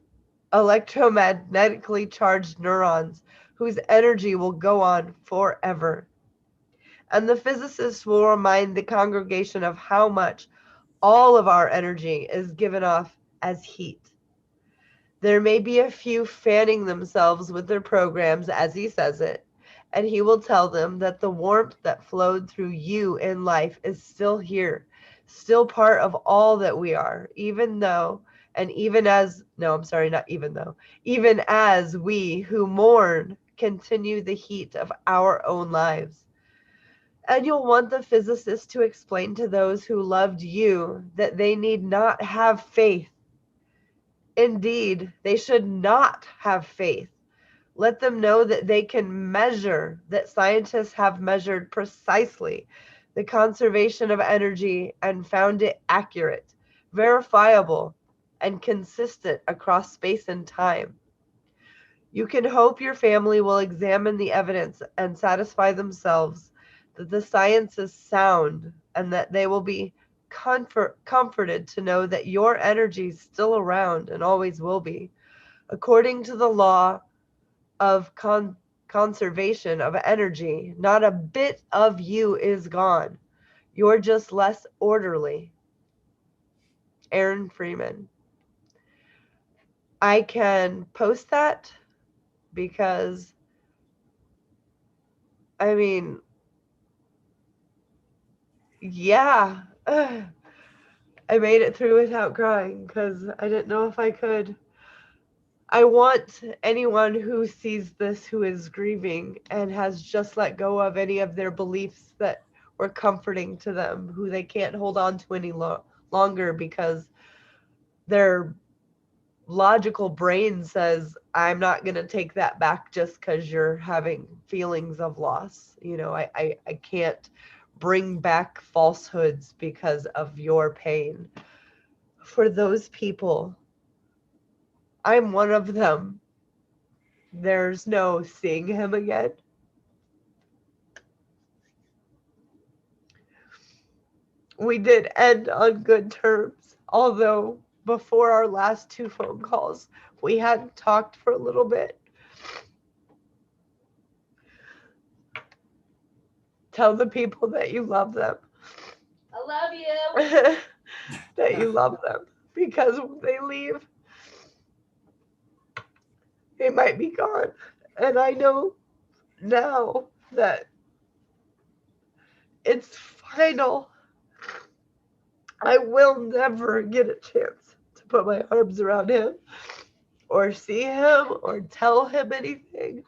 electromagnetically charged neurons whose energy will go on forever. And the physicist will remind the congregation of how much all of our energy is given off as heat. There may be a few fanning themselves with their programs, as he says it, and he will tell them that the warmth that flowed through you in life is still here, still part of all that we are, even though, and even as, no, I'm sorry, not even though, even as we who mourn continue the heat of our own lives. And you'll want the physicist to explain to those who loved you that they need not have faith. Indeed, they should not have faith. Let them know that they can measure, that scientists have measured precisely the conservation of energy and found it accurate, verifiable, and consistent across space and time. You can hope your family will examine the evidence and satisfy themselves that the science is sound and that they will be comforted to know that your energy is still around and always will be. According to the law of conservation of energy, not a bit of you is gone. You're just less orderly. Aaron Freeman. I can post that because, I mean, yeah. I made it through without crying because I didn't know if I could. I want anyone who sees this who is grieving and has just let go of any of their beliefs that were comforting to them, who they can't hold on to any longer because their logical brain says, I'm not going to take that back just because you're having feelings of loss. I can't bring back falsehoods because of your pain. For those people, I'm one of them. There's no seeing him again. We did end on good terms, although before our last two phone calls, we hadn't talked for a little bit. Tell the people that you love them. I love you. That you love them, because when they leave, they might be gone. And I know now that it's final. I will never get a chance to put my arms around him or see him or tell him anything.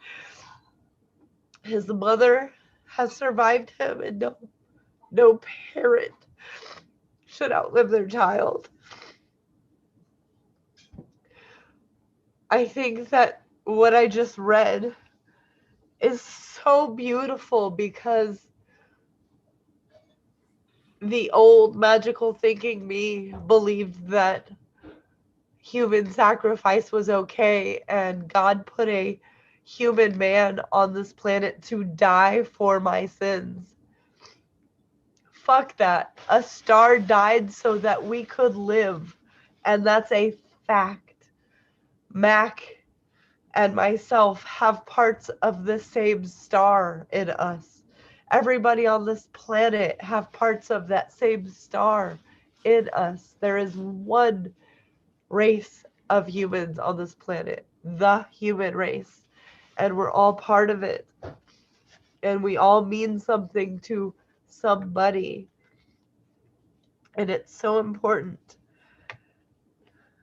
His mother has survived him, and no parent should outlive their child. I think that what I just read is so beautiful because the old magical thinking me believed that human sacrifice was okay and God put a human man on this planet to die for my sins. Fuck that. A star died so that we could live, and that's a fact. Mac and myself have parts of the same star in us. Everybody on this planet have parts of that same star in us. There is one race of humans on this planet, the human race, and we're all part of it. and we all mean something to somebody. And it's so important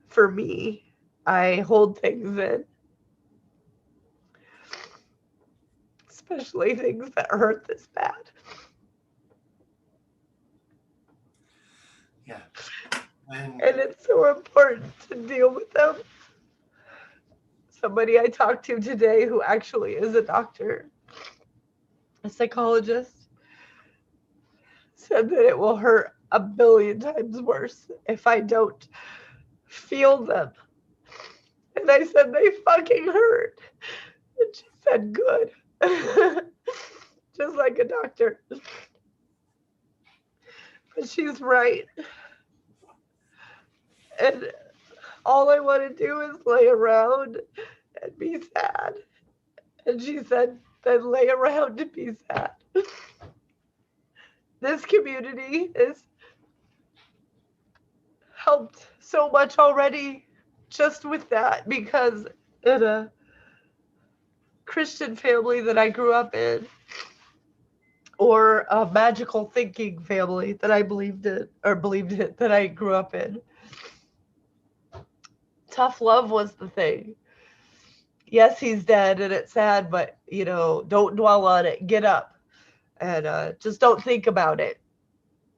for me. I hold things in, especially things that hurt this bad. Yeah. And And it's so important to deal with them. Somebody I talked to today who actually is a doctor, a psychologist, said that it will hurt a billion times worse if I don't feel them. And I said, they fucking hurt. And she said, good. Just like a doctor. But she's right. And all I want to do is lay around and be sad. And she said, then lay around and be sad. This community has helped so much already just with that, because in a Christian family that I grew up in, or a magical thinking family that I believed in, that I grew up in, tough love was the thing. Yes, he's dead and it's sad, but don't dwell on it. Get up and just don't think about it.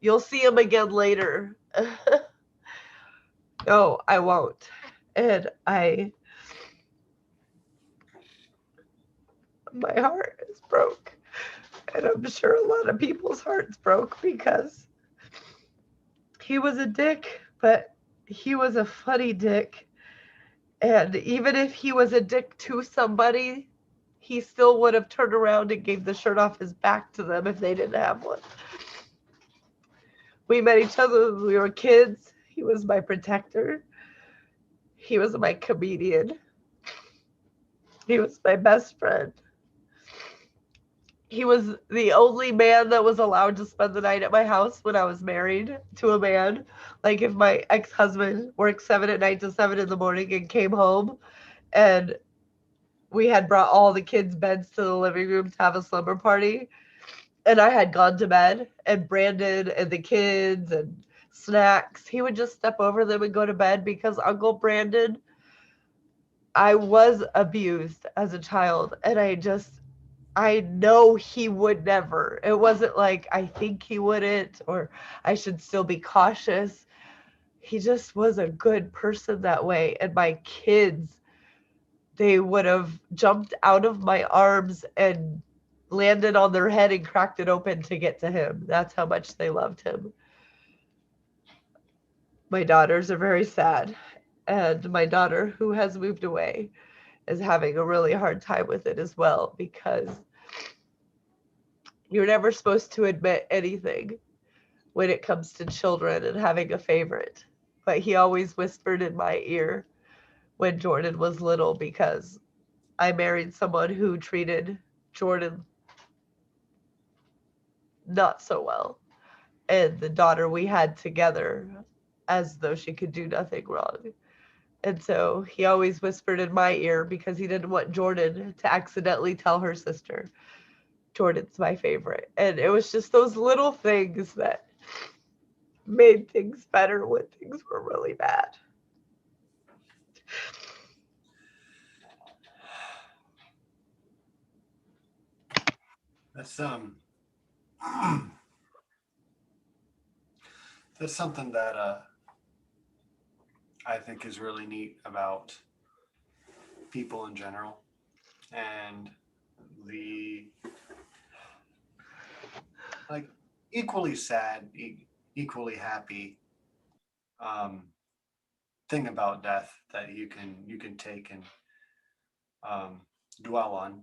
You'll see him again later. No, I won't. And my heart is broke. And I'm sure a lot of people's hearts broke, because he was a dick, but he was a funny dick. And even if he was a dick to somebody, he still would have turned around and gave the shirt off his back to them if they didn't have one. We met each other when we were kids. He was my protector. He was my comedian. He was my best friend. He was the only man that was allowed to spend the night at my house when I was married to a man. Like, if my ex-husband worked 7 at night to 7 in the morning and came home, and we had brought all the kids' beds to the living room to have a slumber party, and I had gone to bed, and Brandon and the kids and snacks, he would just step over them and go to bed, because Uncle Brandon, I was abused as a child, and I know he would never. It wasn't like I think he wouldn't, or I should still be cautious. He just was a good person that way. And my kids, they would have jumped out of my arms and landed on their head and cracked it open to get to him. That's how much they loved him. My daughters are very sad. And my daughter, who has moved away, is having a really hard time with it as well, because you're never supposed to admit anything when it comes to children and having a favorite. But he always whispered in my ear when Jordan was little, because I married someone who treated Jordan not so well. And the daughter we had together, as though she could do nothing wrong. And so he always whispered in my ear, because he didn't want Jordan to accidentally tell her sister, Jordan's my favorite. And it was just those little things that made things better when things were really bad. that's that's something that I think is really neat about people in general, and the like equally sad, equally happy thing about death that you can take and dwell on,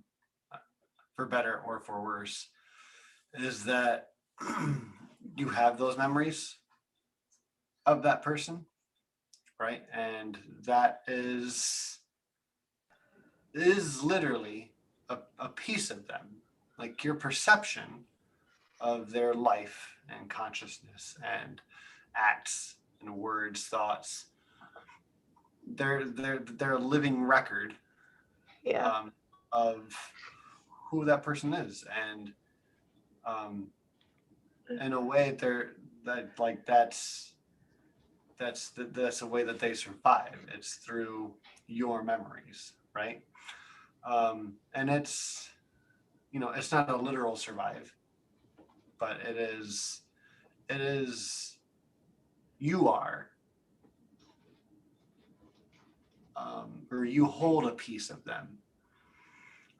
for better or for worse, is that you have those memories of that person, right? And that is literally a piece of them, like your perception of their life and consciousness and acts and words, thoughts. They're a living record Yeah. of who that person is. And in a way, that's a way that they survive. It's through your memories, right? And it's, it's not a literal survive, but it is you are, or you hold a piece of them,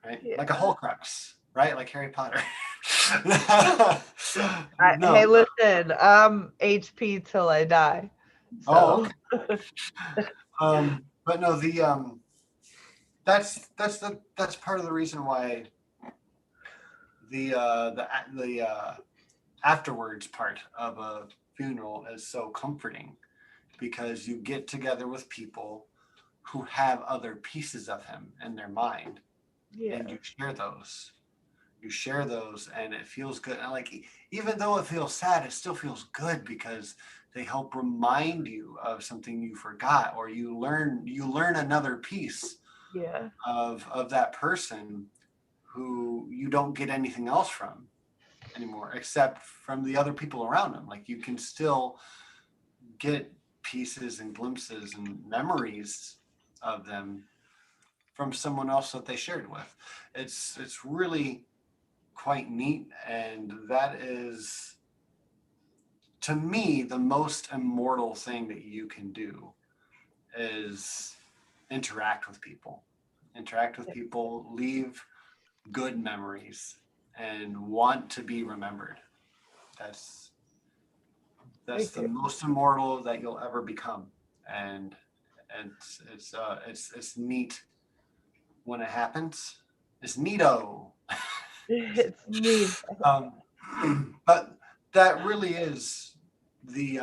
right? Yeah. Like a Horcrux, right? Like Harry Potter. No. Hey, listen, I'm HP till I die. Oh, So okay. But no, that's part of the reason why the afterwards part of a funeral is so comforting, because you get together with people who have other pieces of him in their mind, yeah, and you share those, and it feels good. And like, even though it feels sad, it still feels good, because they help remind you of something you forgot, or you learn another piece yeah, of that person who you don't get anything else from anymore, except from the other people around them. Like, you can still get pieces and glimpses and memories of them from someone else that they shared with. It's really quite neat, and that is, to me, the most immortal thing that you can do is interact with people. Leave good memories, and want to be remembered. That's I the do. most immortal that you'll ever become. And it's neat when it happens. It's neato. It's neat. But that really is the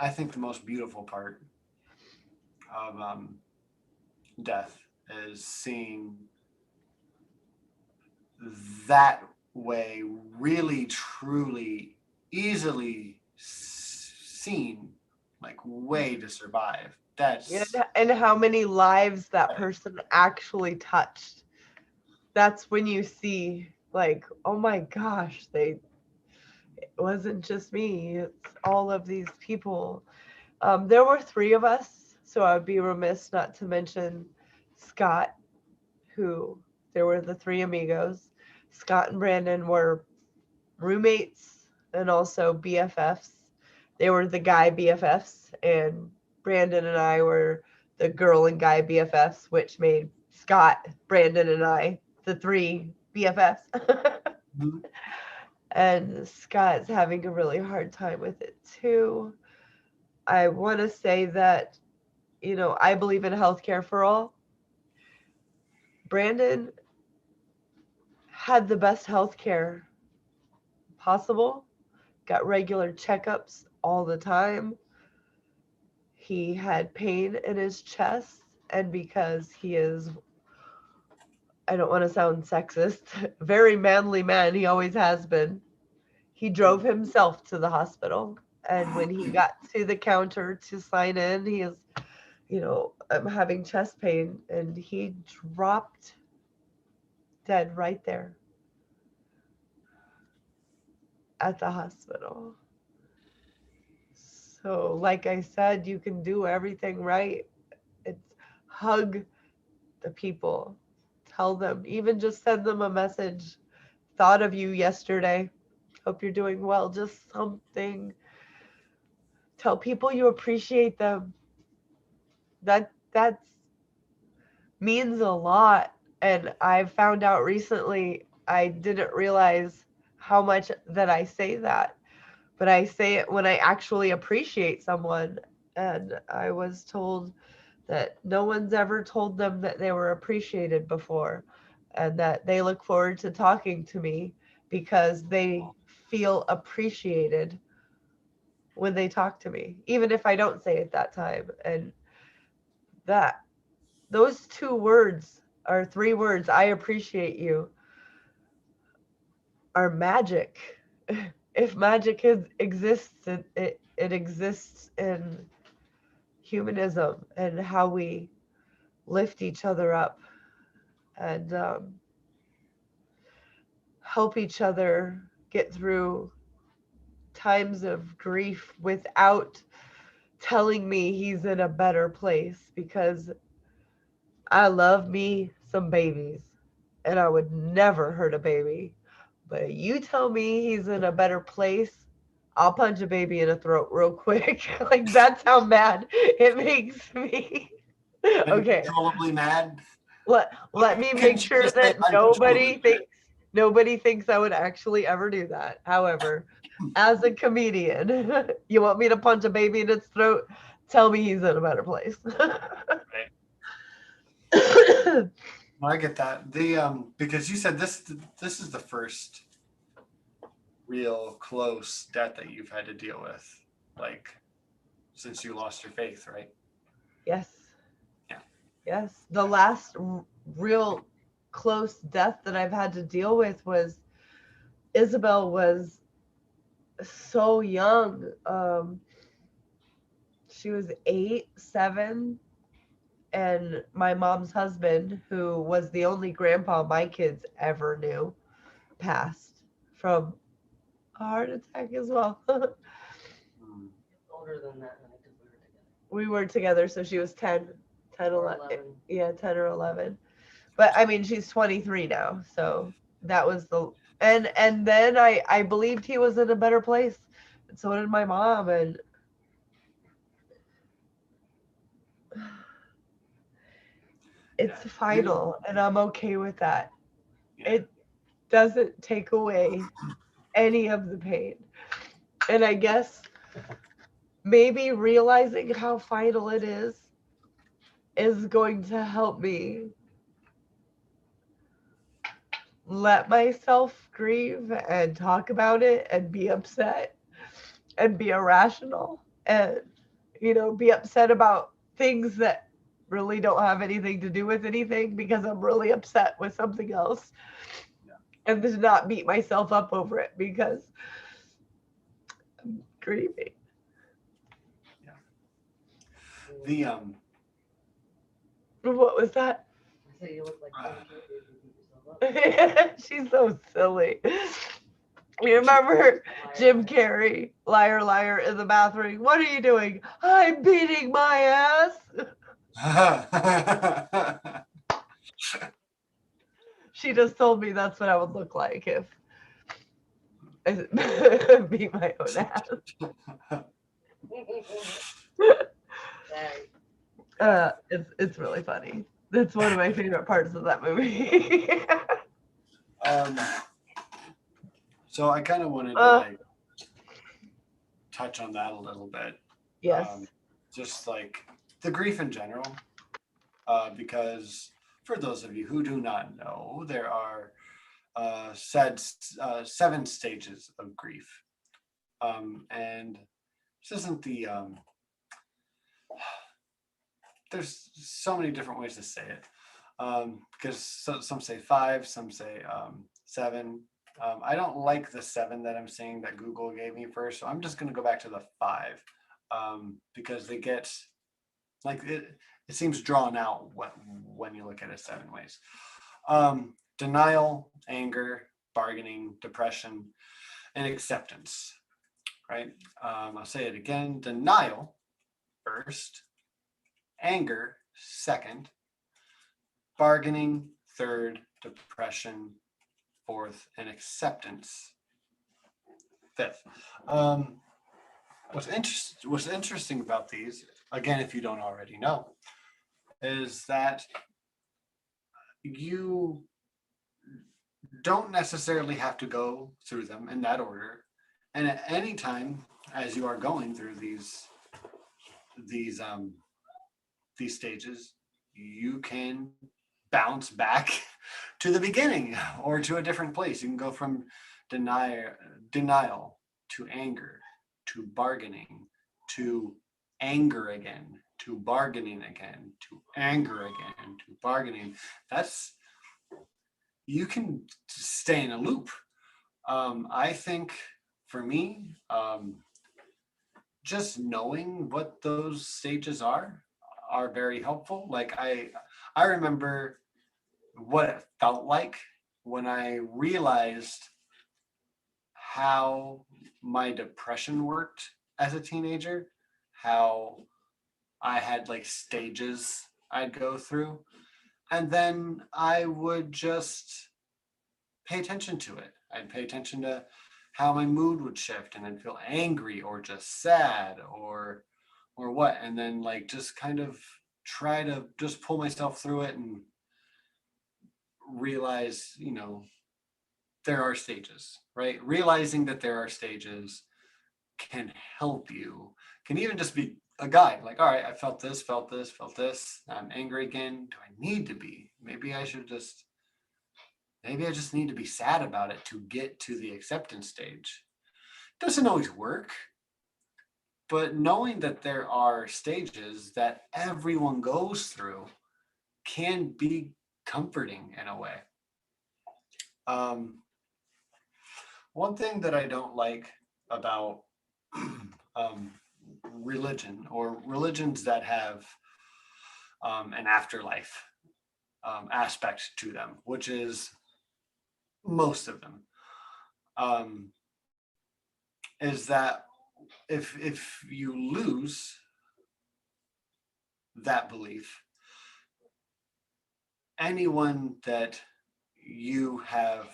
I think the most beautiful part of death is seeing that way, really, truly, easily seen, like, way to survive. Yeah, That's and how many lives that person actually touched. That's when you see, like, oh my gosh, it wasn't just me, it's all of these people. There were three of us, so I'd be remiss not to mention Scott, who there were the three amigos. Scott and Brandon were roommates and also BFFs. They were the guy BFFs, and Brandon and I were the girl and guy BFFs, which made Scott, Brandon, and I the three BFFs. And Scott's having a really hard time with it too. I want to say that, I believe in healthcare for all. Brandon had the best healthcare possible, got regular checkups all the time. He had pain in his chest, and because he is, I don't want to sound sexist, very manly man, he always has been, he drove himself to the hospital. And when he got to the counter to sign in, he is, I'm having chest pain, and he dropped dead right there at the hospital. So, like I said, you can do everything right. It's hug the people, tell them, even just send them a message. Thought of you yesterday. Hope you're doing well. Just something. Tell people you appreciate them. That's means a lot. And I found out recently I didn't realize how much that I say that, but I say it when I actually appreciate someone. And I was told that no one's ever told them that they were appreciated before, and that they look forward to talking to me because they feel appreciated when they talk to me, even if I don't say it that time. And that those two words, or three words, I appreciate you, are magic. If magic exists, it exists in humanism and how we lift each other up and help each other get through times of grief without telling me he's in a better place, because I love me some babies and I would never hurt a baby. But you tell me he's in a better place, I'll punch a baby in the throat real quick. Like, that's how mad it makes me. Okay. Uncontrollably mad. Let me Can make you sure just say that uncontrollably mad? nobody thinks I would actually ever do that. However, as a comedian, you want me to punch a baby in its throat? Tell me he's in a better place. No, I get that. The because you said this is the first real close death that you've had to deal with, like since you lost your faith, right? Yes. Yeah. Yes. The last real close death that I've had to deal with was Isabel was so young. She was 8, 7, and my mom's husband, who was the only grandpa my kids ever knew, passed from a heart attack as well. Hmm. Older than that, honey, because we were together. We were together, so she was 10, Or 11. 11. Yeah, 10 or 11. But I mean, she's 23 now, so that was the and then I believed he was in a better place. And so did my mom, and it's Yeah. final, and I'm okay with that. Yeah. It doesn't take away any of the pain. And I guess maybe realizing how final it is going to help me let myself grieve and talk about it and be upset and be irrational and, be upset about things that really don't have anything to do with anything because I'm really upset with something else. Yeah. And to not beat myself up over it because I'm grieving. The What was that? I say you look like Jim Carrey if you beat yourself up. She's so silly. You remember Jim Carrey, liar, liar, in the bathroom? What are you doing? I'm beating my ass. She just told me that's what I would look like if I beat my own ass. Sorry. It's really funny. It's one of my favorite parts of that movie. So I kind of wanted to like touch on that a little bit. Yes. Just like the grief in general, because for those of you who do not know, there are seven stages of grief, and this isn't the there's so many different ways to say it, because some say 5, some say 7. I don't like the 7 that I'm seeing that Google gave me first, so I'm just going to go back to the 5, because they get like it seems drawn out when you look at it 7 ways. Denial, anger, bargaining, depression, and acceptance. Right? I'll say it again. Denial first, anger second, bargaining third, depression fourth, and acceptance fifth. What's interesting about these, again, if you don't already know, is that you don't necessarily have to go through them in that order. And at any time as you are going through these stages, you can bounce back to the beginning or to a different place. You can go from denial to anger, to bargaining, to anger again, to bargaining again, to anger again, to bargaining. You can stay in a loop. I think for me, just knowing what those stages are, are very helpful. Like I remember what it felt like when I realized how my depression worked as a teenager, how I had like stages I'd go through, and then I would just pay attention to it. I'd pay attention to how my mood would shift, and I'd feel angry or just sad or what, and then like just kind of try to just pull myself through it and realize, there are stages, right? Realizing that there are stages can help you, can even just be a guide. Like, all right, I felt this, felt this, felt this. I'm angry again. Do I need to be? Maybe I just need to be sad about it to get to the acceptance stage. Doesn't always work, but knowing that there are stages that everyone goes through can be comforting in a way. One thing that I don't like about religion or religions that have an afterlife aspect to them, which is most of them, is that if you lose that belief, anyone that you have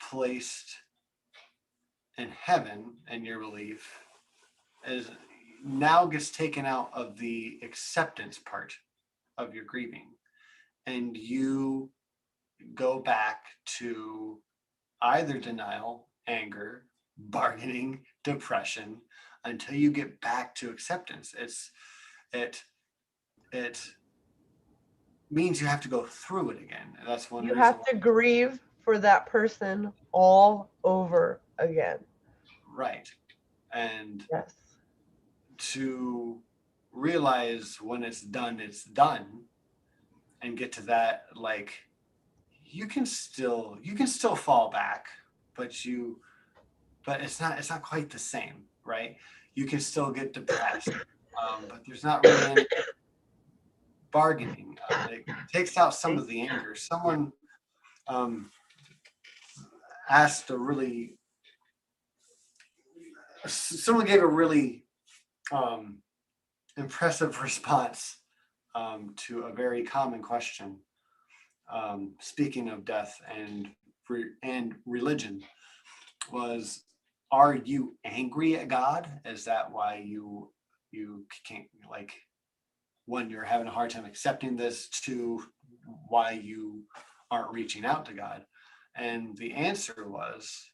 placed in heaven in your belief is now gets taken out of the acceptance part of your grieving, and you go back to either denial, anger, bargaining, depression, until you get back to acceptance. It means you have to go through it again. And that's one You reason have to grieve for that person all over again. right. And Yes. to realize when it's done, and get to that, like you can still fall back, but it's not quite the same, right? You can still get depressed, but there's not really any bargaining. It takes out some of the anger. Someone asked a really, someone gave a really impressive response to a very common question. Speaking of death and religion, was, are you angry at God? Is that why you can't, like, when you're having a hard time accepting this, to why you aren't reaching out to God? And the answer was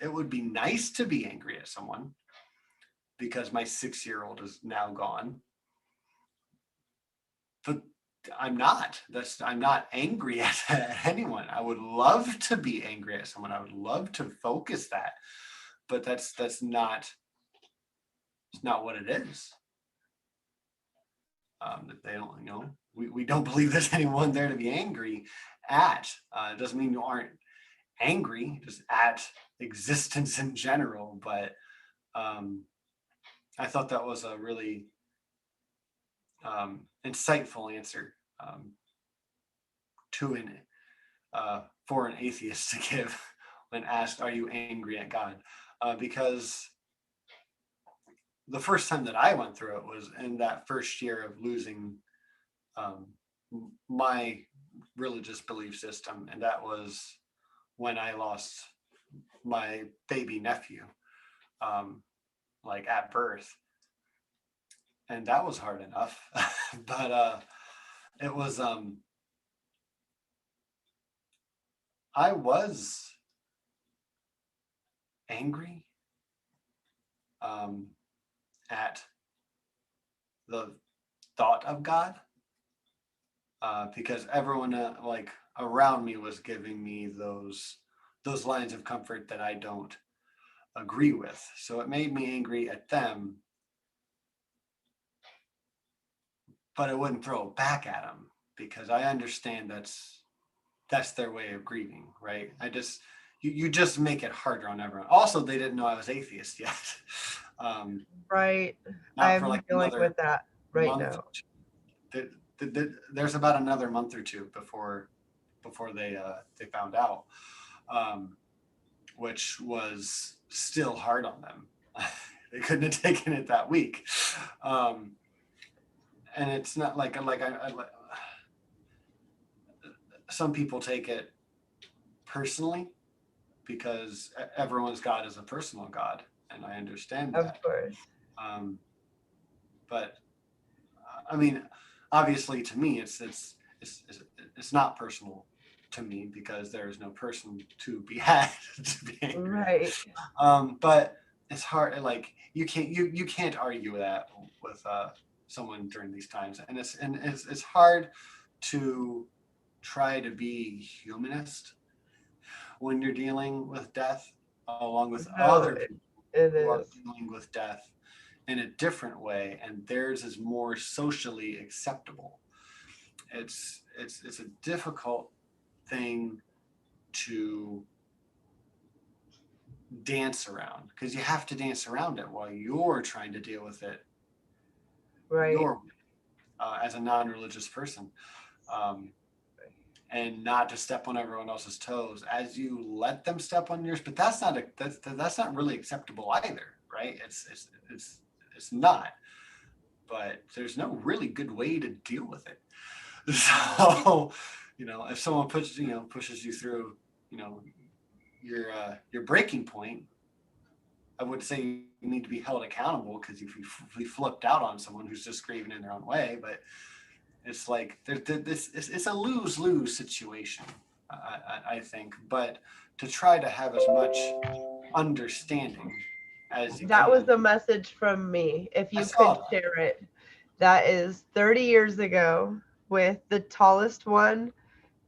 it would be nice to be angry at someone because my 6-year-old is now gone, but I'm not angry at anyone. I would love to be angry at someone. I would love to focus that, but that's not, it's not what it is. That they don't, we don't believe there's anyone there to be angry at. It doesn't mean you aren't angry just at existence in general, but I thought that was a really insightful answer for an atheist to give when asked, are you angry at God? Because the first time that I went through it was in that first year of losing my religious belief system, and that was when I lost my baby nephew, like at birth. And that was hard enough. But it was I was angry at the thought of God, because everyone like around me was giving me those lines of comfort that I don't agree with. So it made me angry at them, but I wouldn't throw it back at them because I understand that's their way of grieving, right? you just make it harder on everyone. Also, they didn't know I was atheist yet. Right. Not for I'm like dealing another with that right month. now. There's about another month or two before they found out, which was still hard on them. They couldn't have taken it that week, and it's not like I some people take it personally because everyone's God is a personal God, and I understand that. Of course. But I mean, obviously, to me, it's not personal to me because there is no person to be had to be angry. Right. But it's hard. Like you can't argue that with someone during these times, and it's hard to try to be humanist when you're dealing with death, along with No, other people it who are is. dealing with death in a different way, and theirs is more socially acceptable. It's a difficult thing to dance around because you have to dance around it while you're trying to deal with it Right. your way, as a non-religious person, and not to step on everyone else's toes as you let them step on yours. But that's not really acceptable either, right? It's not. But there's no really good way to deal with it. So, if someone pushes you through, your breaking point, I would say you need to be held accountable because if you flipped out on someone who's just grieving in their own way, but it's like it's a lose-lose situation, I think. But to try to have as much understanding as you That can. was a message from me. If you saw could that. share it. That is 30 years ago, with the tallest one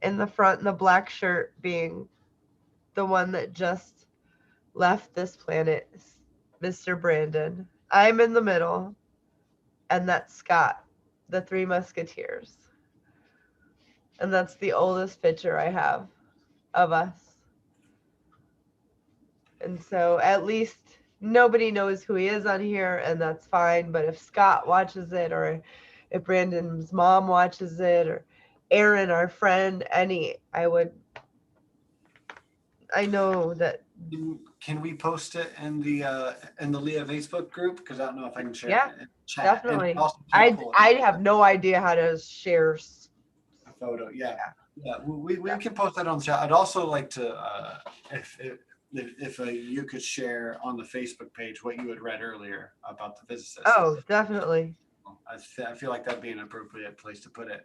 in the front in the black shirt being the one that just left this planet, Mr. Brandon. I'm in the middle, and that's Scott, the Three Musketeers. And that's the oldest picture I have of us. And so at least nobody knows who he is on here, and that's fine. But if Scott watches it, or if Brandon's mom watches it, or Aaron, our friend, I know that. Can we post it in the LEAH Facebook group? Because I don't know if I can share Yeah, it in chat. definitely. And also can't pull it I have no idea how to share. a photo. Yeah. We can post that on the chat. I'd also like to, if you could share on the Facebook page what you had read earlier about the physicist. Oh, definitely. I feel like that'd be an appropriate place to put it.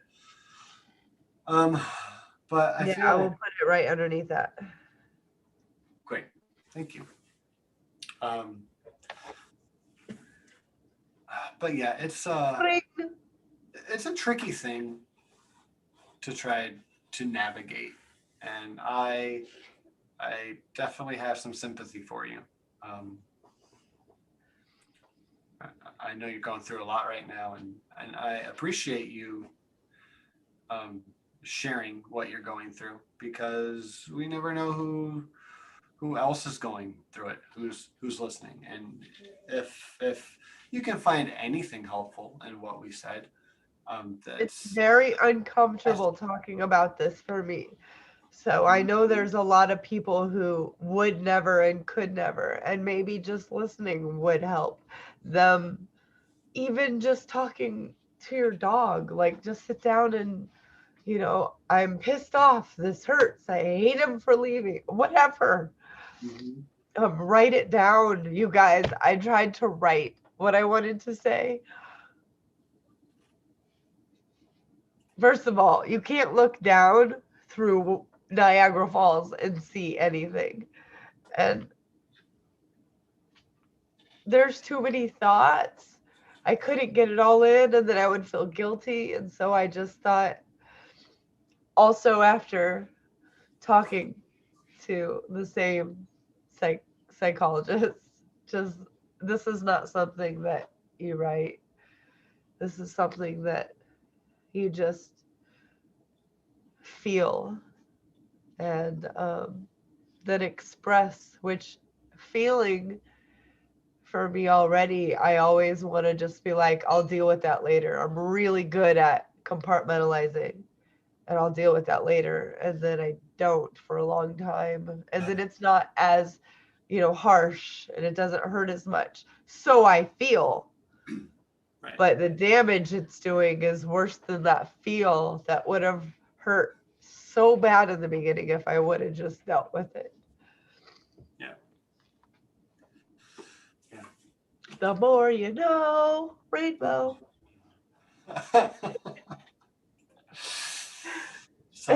But I I will feel put it right underneath that. great. Thank you. But yeah, it's a tricky thing to try to navigate, and I definitely have some sympathy for you. I know you're going through a lot right now, and I appreciate you sharing what you're going through, because we never know who else is going through it, who's listening. And if you can find anything helpful in what we said, It's very uncomfortable talking about this for me. So I know there's a lot of people who would never and could never, and maybe just listening would help them. Even just talking to your dog, like just sit down and, I'm pissed off. This hurts. I hate him for leaving. Whatever. Write it down, you guys. I tried to write what I wanted to say. First of all, you can't look down through Niagara Falls and see anything. And there's too many thoughts. I couldn't get it all in, and then I would feel guilty. And so I just thought, also after talking to the same psychologist, just, this is not something that you write. This is something that you just feel. And than express, which feeling for me already, I always want to just be like, I'll deal with that later. I'm really good at compartmentalizing and I'll deal with that later. And then I don't for a long time. And then it's not as, harsh and it doesn't hurt as much. So I feel. Right. But the damage it's doing is worse than that feel that would have hurt so bad in the beginning if I would have just dealt with it. Yeah. Yeah. The more you know, rainbow. So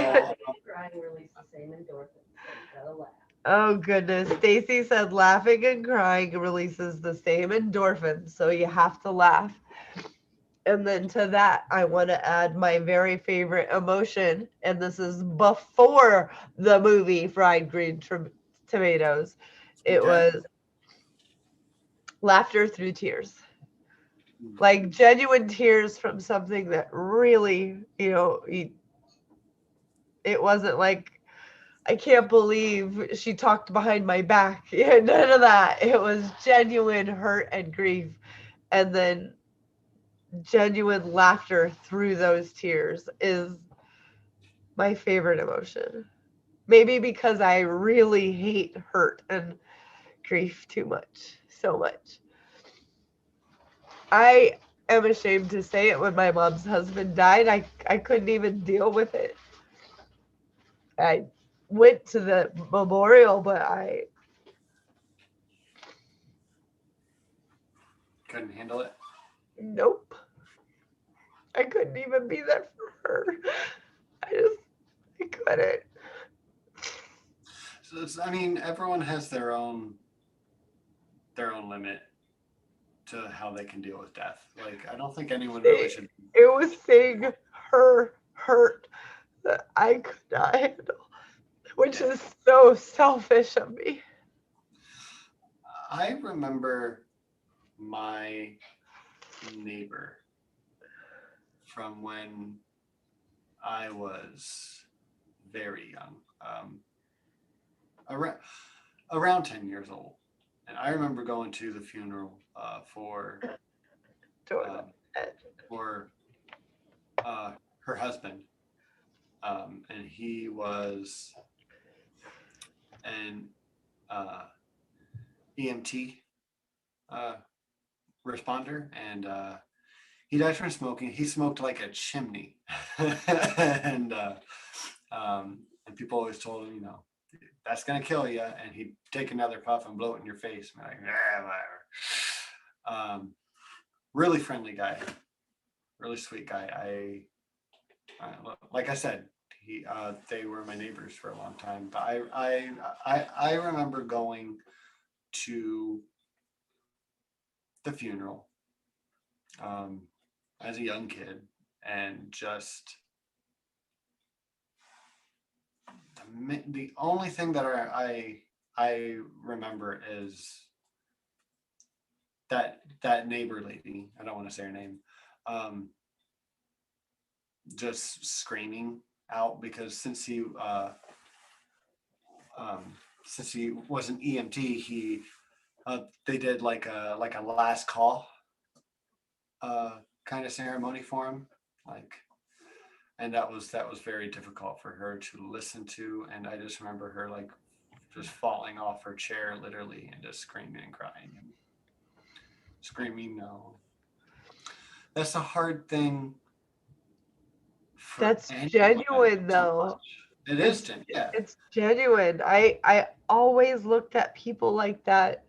Crying release the same endorphins. So you gotta laugh. Oh goodness. Stacy said laughing and crying releases the same endorphins, so you have to laugh. And then to that, I want to add my very favorite emotion, and this is before the movie Fried Green Tomatoes. It Okay. was laughter through tears. Like genuine tears from something that really, it wasn't like, I can't believe she talked behind my back. Yeah, none of that. It was genuine hurt and grief. And then genuine laughter through those tears is my favorite emotion. Maybe because I really hate hurt and grief too much, so much. I am ashamed to say it. When my mom's husband died, I couldn't even deal with it. I went to the memorial, but I Couldn't handle it. nope. I couldn't even be there for her. I couldn't. So I mean, everyone has their own limit to how they can deal with death. Like, I don't think anyone really should. It was seeing her hurt that I could not handle, which is so selfish of me. I remember my neighbor from when I was very young, around 10 years old. And I remember going to the funeral for her husband. And he was an EMT responder, and he died from smoking. He smoked like a chimney, and people always told him, that's gonna kill you. And he'd take another puff and blow it in your face. And like, whatever. Really friendly guy, really sweet guy. Like I said, they were my neighbors for a long time. But I remember going to the funeral as a young kid, and just the only thing that I remember is that neighbor lady. I don't want to say her name. Just screaming out, because since he was an EMT, they did like a last call kind of ceremony for him, and that was very difficult for her to listen to. And I just remember her like just falling off her chair literally and just screaming and crying and screaming. No, that's a hard thing. That's genuine though. It is, yeah. It's genuine. I always looked at people like that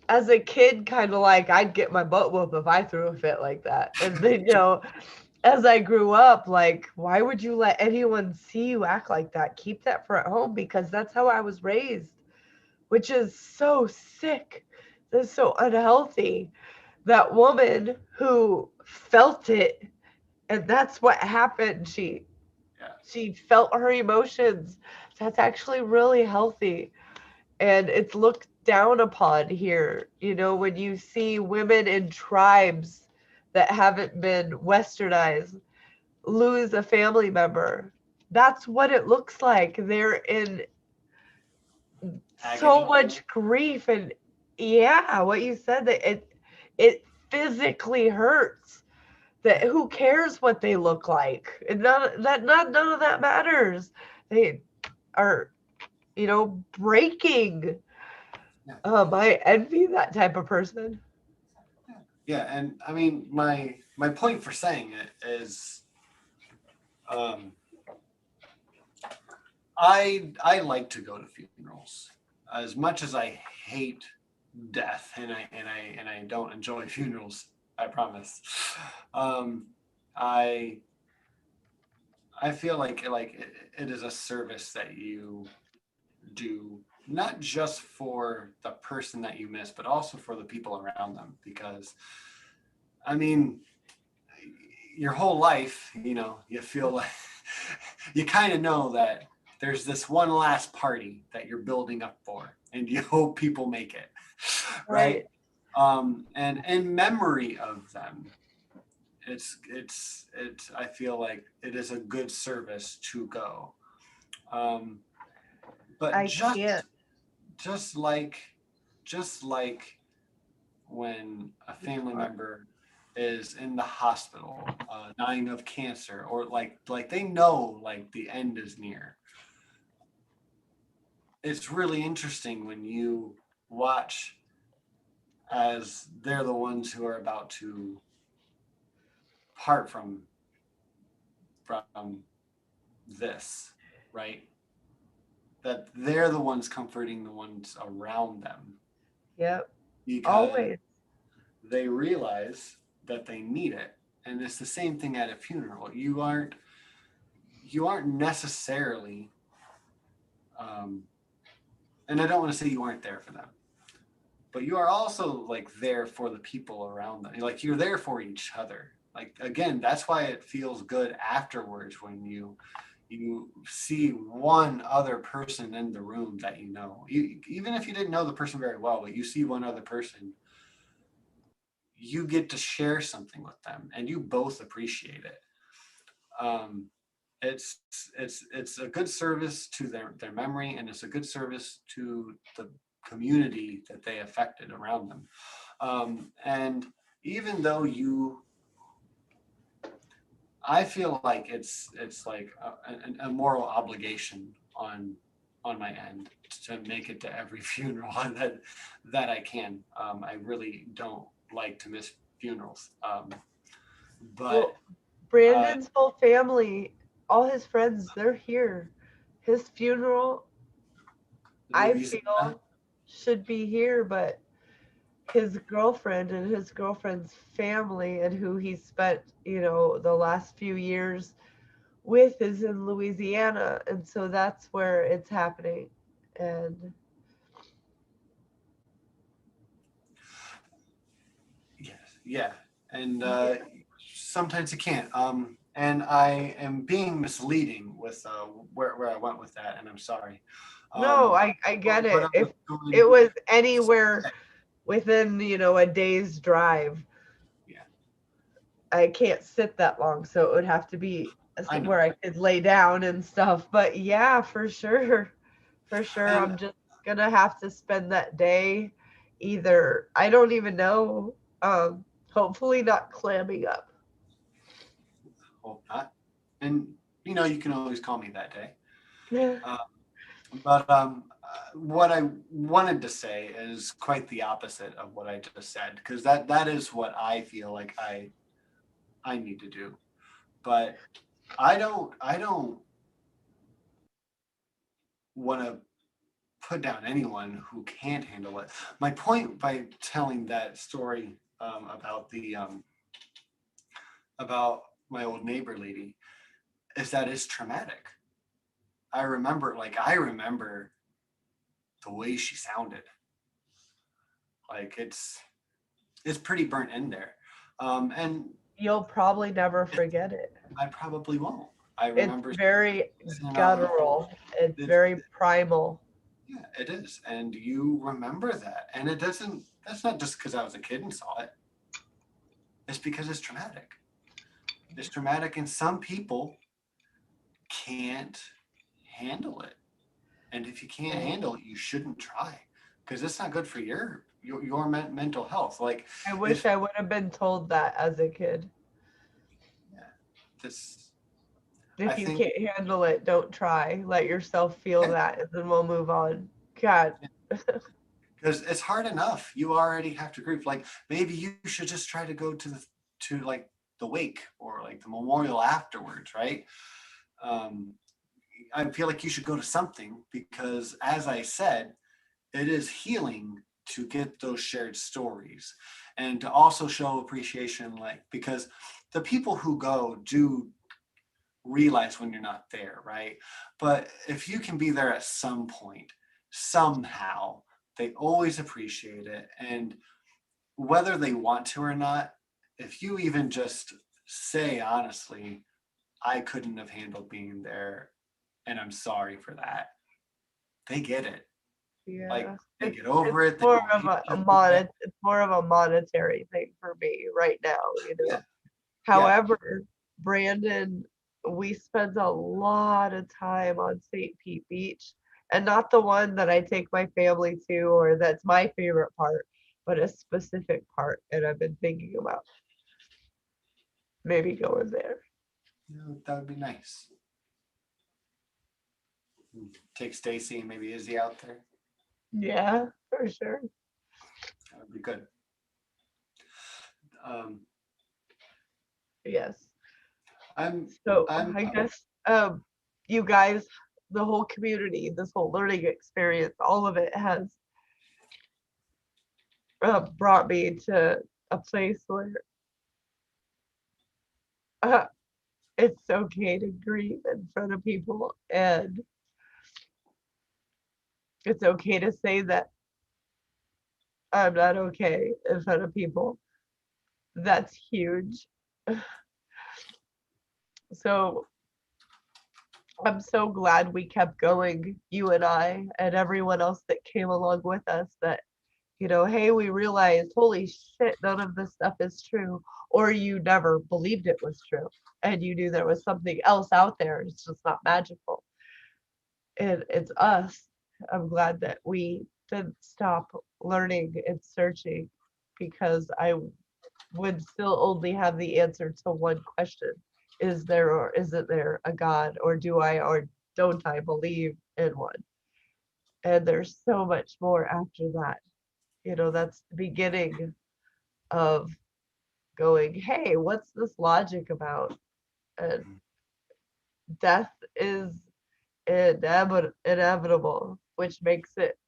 as a kid, kind of like I'd get my butt whooped if I threw a fit like that. And then, as I grew up, like, why would you let anyone see you act like that? Keep that for at home, because that's how I was raised, which is so sick. That's so unhealthy. That woman who felt it, and that's what happened. She felt her emotions. That's actually really healthy. And it's looked down upon here. When you see women in tribes that haven't been westernized lose a family member, that's what it looks like. They're in so agony. much grief, and yeah, what you said, that it physically hurts. That who cares what they look like? And none of that matters. They are, breaking. Yeah. I envy that type of person. Yeah, and I mean, my point for saying it is, I like to go to funerals as much as I hate death, and I don't enjoy funerals. I promise. Um, I feel like it is a service that you do, not just for the person that you miss, but also for the people around them. Because I mean, your whole life, you feel like you kind of know that there's this one last party that you're building up for, and you hope people make it, right? And in memory of them, it's I feel like it is a good service to go. But I can't. just like just like when a family member is in the hospital, dying of cancer, or like they know like the end is near. It's really interesting when you watch as they're the ones who are about to part from this, right? That they're the ones comforting the ones around them, Yep. because Always. they realize that they need it. And it's the same thing at a funeral. You aren't necessarily, and I don't want to say you aren't there for them, but you are also like there for the people around them. Like you're there for each other. Like again, that's why it feels good afterwards when you see one other person in the room that even if you didn't know the person very well, but you see one other person, you get to share something with them, and you both appreciate it. Um, it's it's a good service to their memory, and it's a good service to the community that they affected around them. And even though I feel like it's like a moral obligation on my end to make it to every funeral that I can. I really don't like to miss funerals, but Well, Brandon's whole family, all his friends, they're here. His funeral, I Louisiana, feel, should be here, but his girlfriend and his girlfriend's family and who he spent, the last few years with is in Louisiana. And so that's where it's happening. And yes, yeah, and yeah. sometimes you can't. And I am being misleading with where I went with that, and I'm sorry. No, Um, I get what it. I If was going it to was anywhere within, a day's drive, yeah, I can't sit that long, so it would have to be I know. where I could lay down and stuff. But yeah, for sure. For sure. And I'm just gonna have to spend that day either, I don't even know, hopefully not clamming up. hope not. And you can always call me that day. Yeah. Uh, but what I wanted to say is quite the opposite of what I just said, because that is what I feel like I need to do. But I don't want to put down anyone who can't handle it. My point by telling that story, about my old neighbor lady, is that it's traumatic. I remember the way she sounded. Like it's pretty burnt in there. And You'll probably never forget it. I probably won't. I It's remember very saying out loud, guttural. It's it's, very primal. yeah, it is. And you remember that. And that's not just because I was a kid and saw it. It's because it's traumatic. It's traumatic, and some people can't handle it. And if you can't handle it, you shouldn't try, because it's not good for your mental health. Like, I wish I would have been told that as a kid. this, I If you think, can't handle it, don't try. Let yourself feel that, and then we'll move on. God. because it's hard enough. You already have to grieve. Like, maybe you should just try to go to like the wake or like the memorial afterwards, right? I feel like you should go to something, because, as I said, it is healing to get those shared stories and to also show appreciation, like, because the people who go do realize when you're not there, right? But if you can be there at some point, somehow, they always appreciate it. And whether they want to or not, if you even just say honestly, I couldn't have handled being there and I'm sorry for that, they get it. Like, Yeah. they get over it. They More don't of hate a you for it. it's more of a monetary thing for me right now, you know. Yeah. However, Brandon, we spent a lot of time on St. Pete Beach, and not the one that I take my family to or that's my favorite part, but a specific part. And I've been thinking about maybe going there. That would be nice. Take Stacy and maybe Izzy out there. Yeah, for sure. That would be good. Yes. I'm So I'm I guess you guys, the whole community, this whole learning experience, all of it has brought me to a place where uh, it's okay to grieve in front of people, and it's okay to say that I'm not okay in front of people. That's huge. So I'm so glad we kept going, you and I, and everyone else that came along with us, that, you know, hey, we realized, holy shit, none of this stuff is true. Or you never believed it was true. And you knew there was something else out there. It's just not magical. And it's us. I'm glad that we didn't stop learning and searching, because I would still only have the answer to one question. Is there or isn't there a God? Or do I or don't I believe in one? And there's so much more after that. You know, that's the beginning of going, hey, what's this logic about? And death is inevitable, which makes it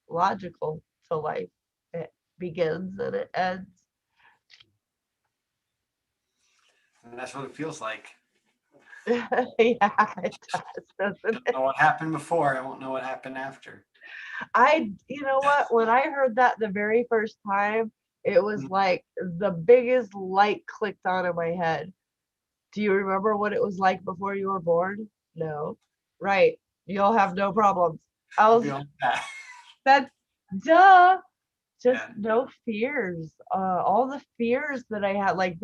logical to life. It begins and it ends. and that's what it feels like. Yeah, it does, doesn't Don't it? know what happened before. I won't know what happened after. You know what? When I heard that the very first time, it was like the biggest light clicked on in my head. Do you remember what it was like before you were born? No. Right. You'll have no problems. I was, Feeling that. that's duh. Just Yeah. no fears. All the fears that I had, like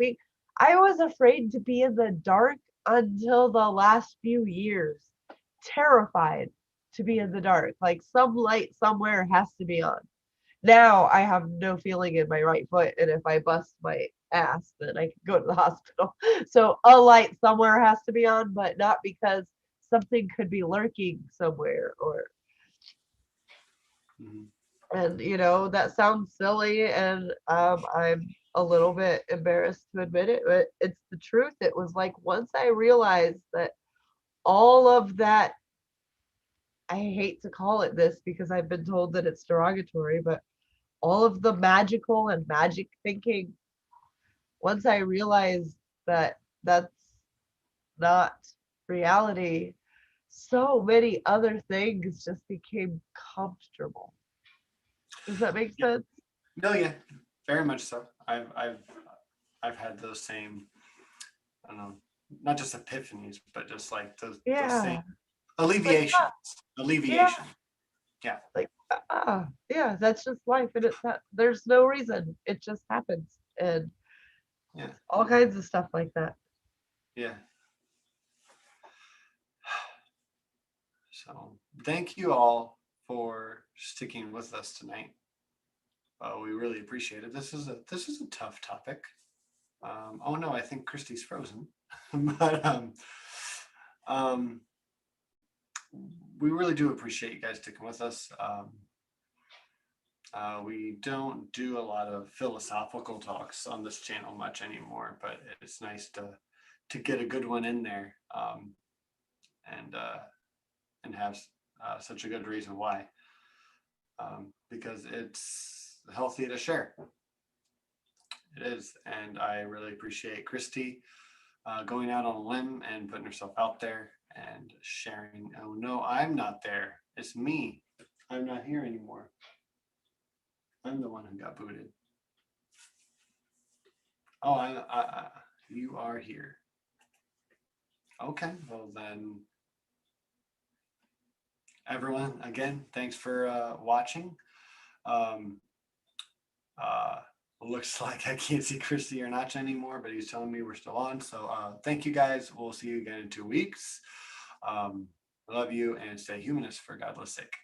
I was afraid to be in the dark until the last few years. Terrified to be in the dark. Like some light somewhere has to be on. Now I have no feeling in my right foot, and if I bust my ass, then I can go to the hospital. So a light somewhere has to be on, but not because something could be lurking somewhere. Or Mhm. and you know, that sounds silly, and I'm a little bit embarrassed to admit it, but it's the truth. It was like once I realized that all of that, I hate to call it this because I've been told that it's derogatory, but all of the magical and magic thinking, once I realized that that's not reality, so many other things just became comfortable. Does that make sense? No, yeah, very much so. I've had those same, I don't know, not just epiphanies, but just like those same Yeah. Like, alleviations. yeah, Alleviation. Yeah. like, yeah, that's just life. And it's not, there's no reason. It just happens. And Yeah. all kinds of stuff like that. Yeah. So thank you all for sticking with us tonight. We really appreciate it. This is a tough topic. Oh no, I think Christy's frozen. But we really do appreciate you guys sticking with us. We don't do a lot of philosophical talks on this channel much anymore, but it's nice to get a good one in there, and have such a good reason why, because it's healthy to share. It is, and I really appreciate Christy going out on a limb and putting herself out there and sharing. Oh no, I'm not there. It's me. I'm not here anymore. I'm the one who got booted. Oh, you are here. Okay, well then, everyone, again, thanks for watching. Looks like I can't see Christy or Nacha anymore, but he's telling me we're still on. So thank you guys. We'll see you again in 2 weeks. Love you, and stay humanist for Godless sake.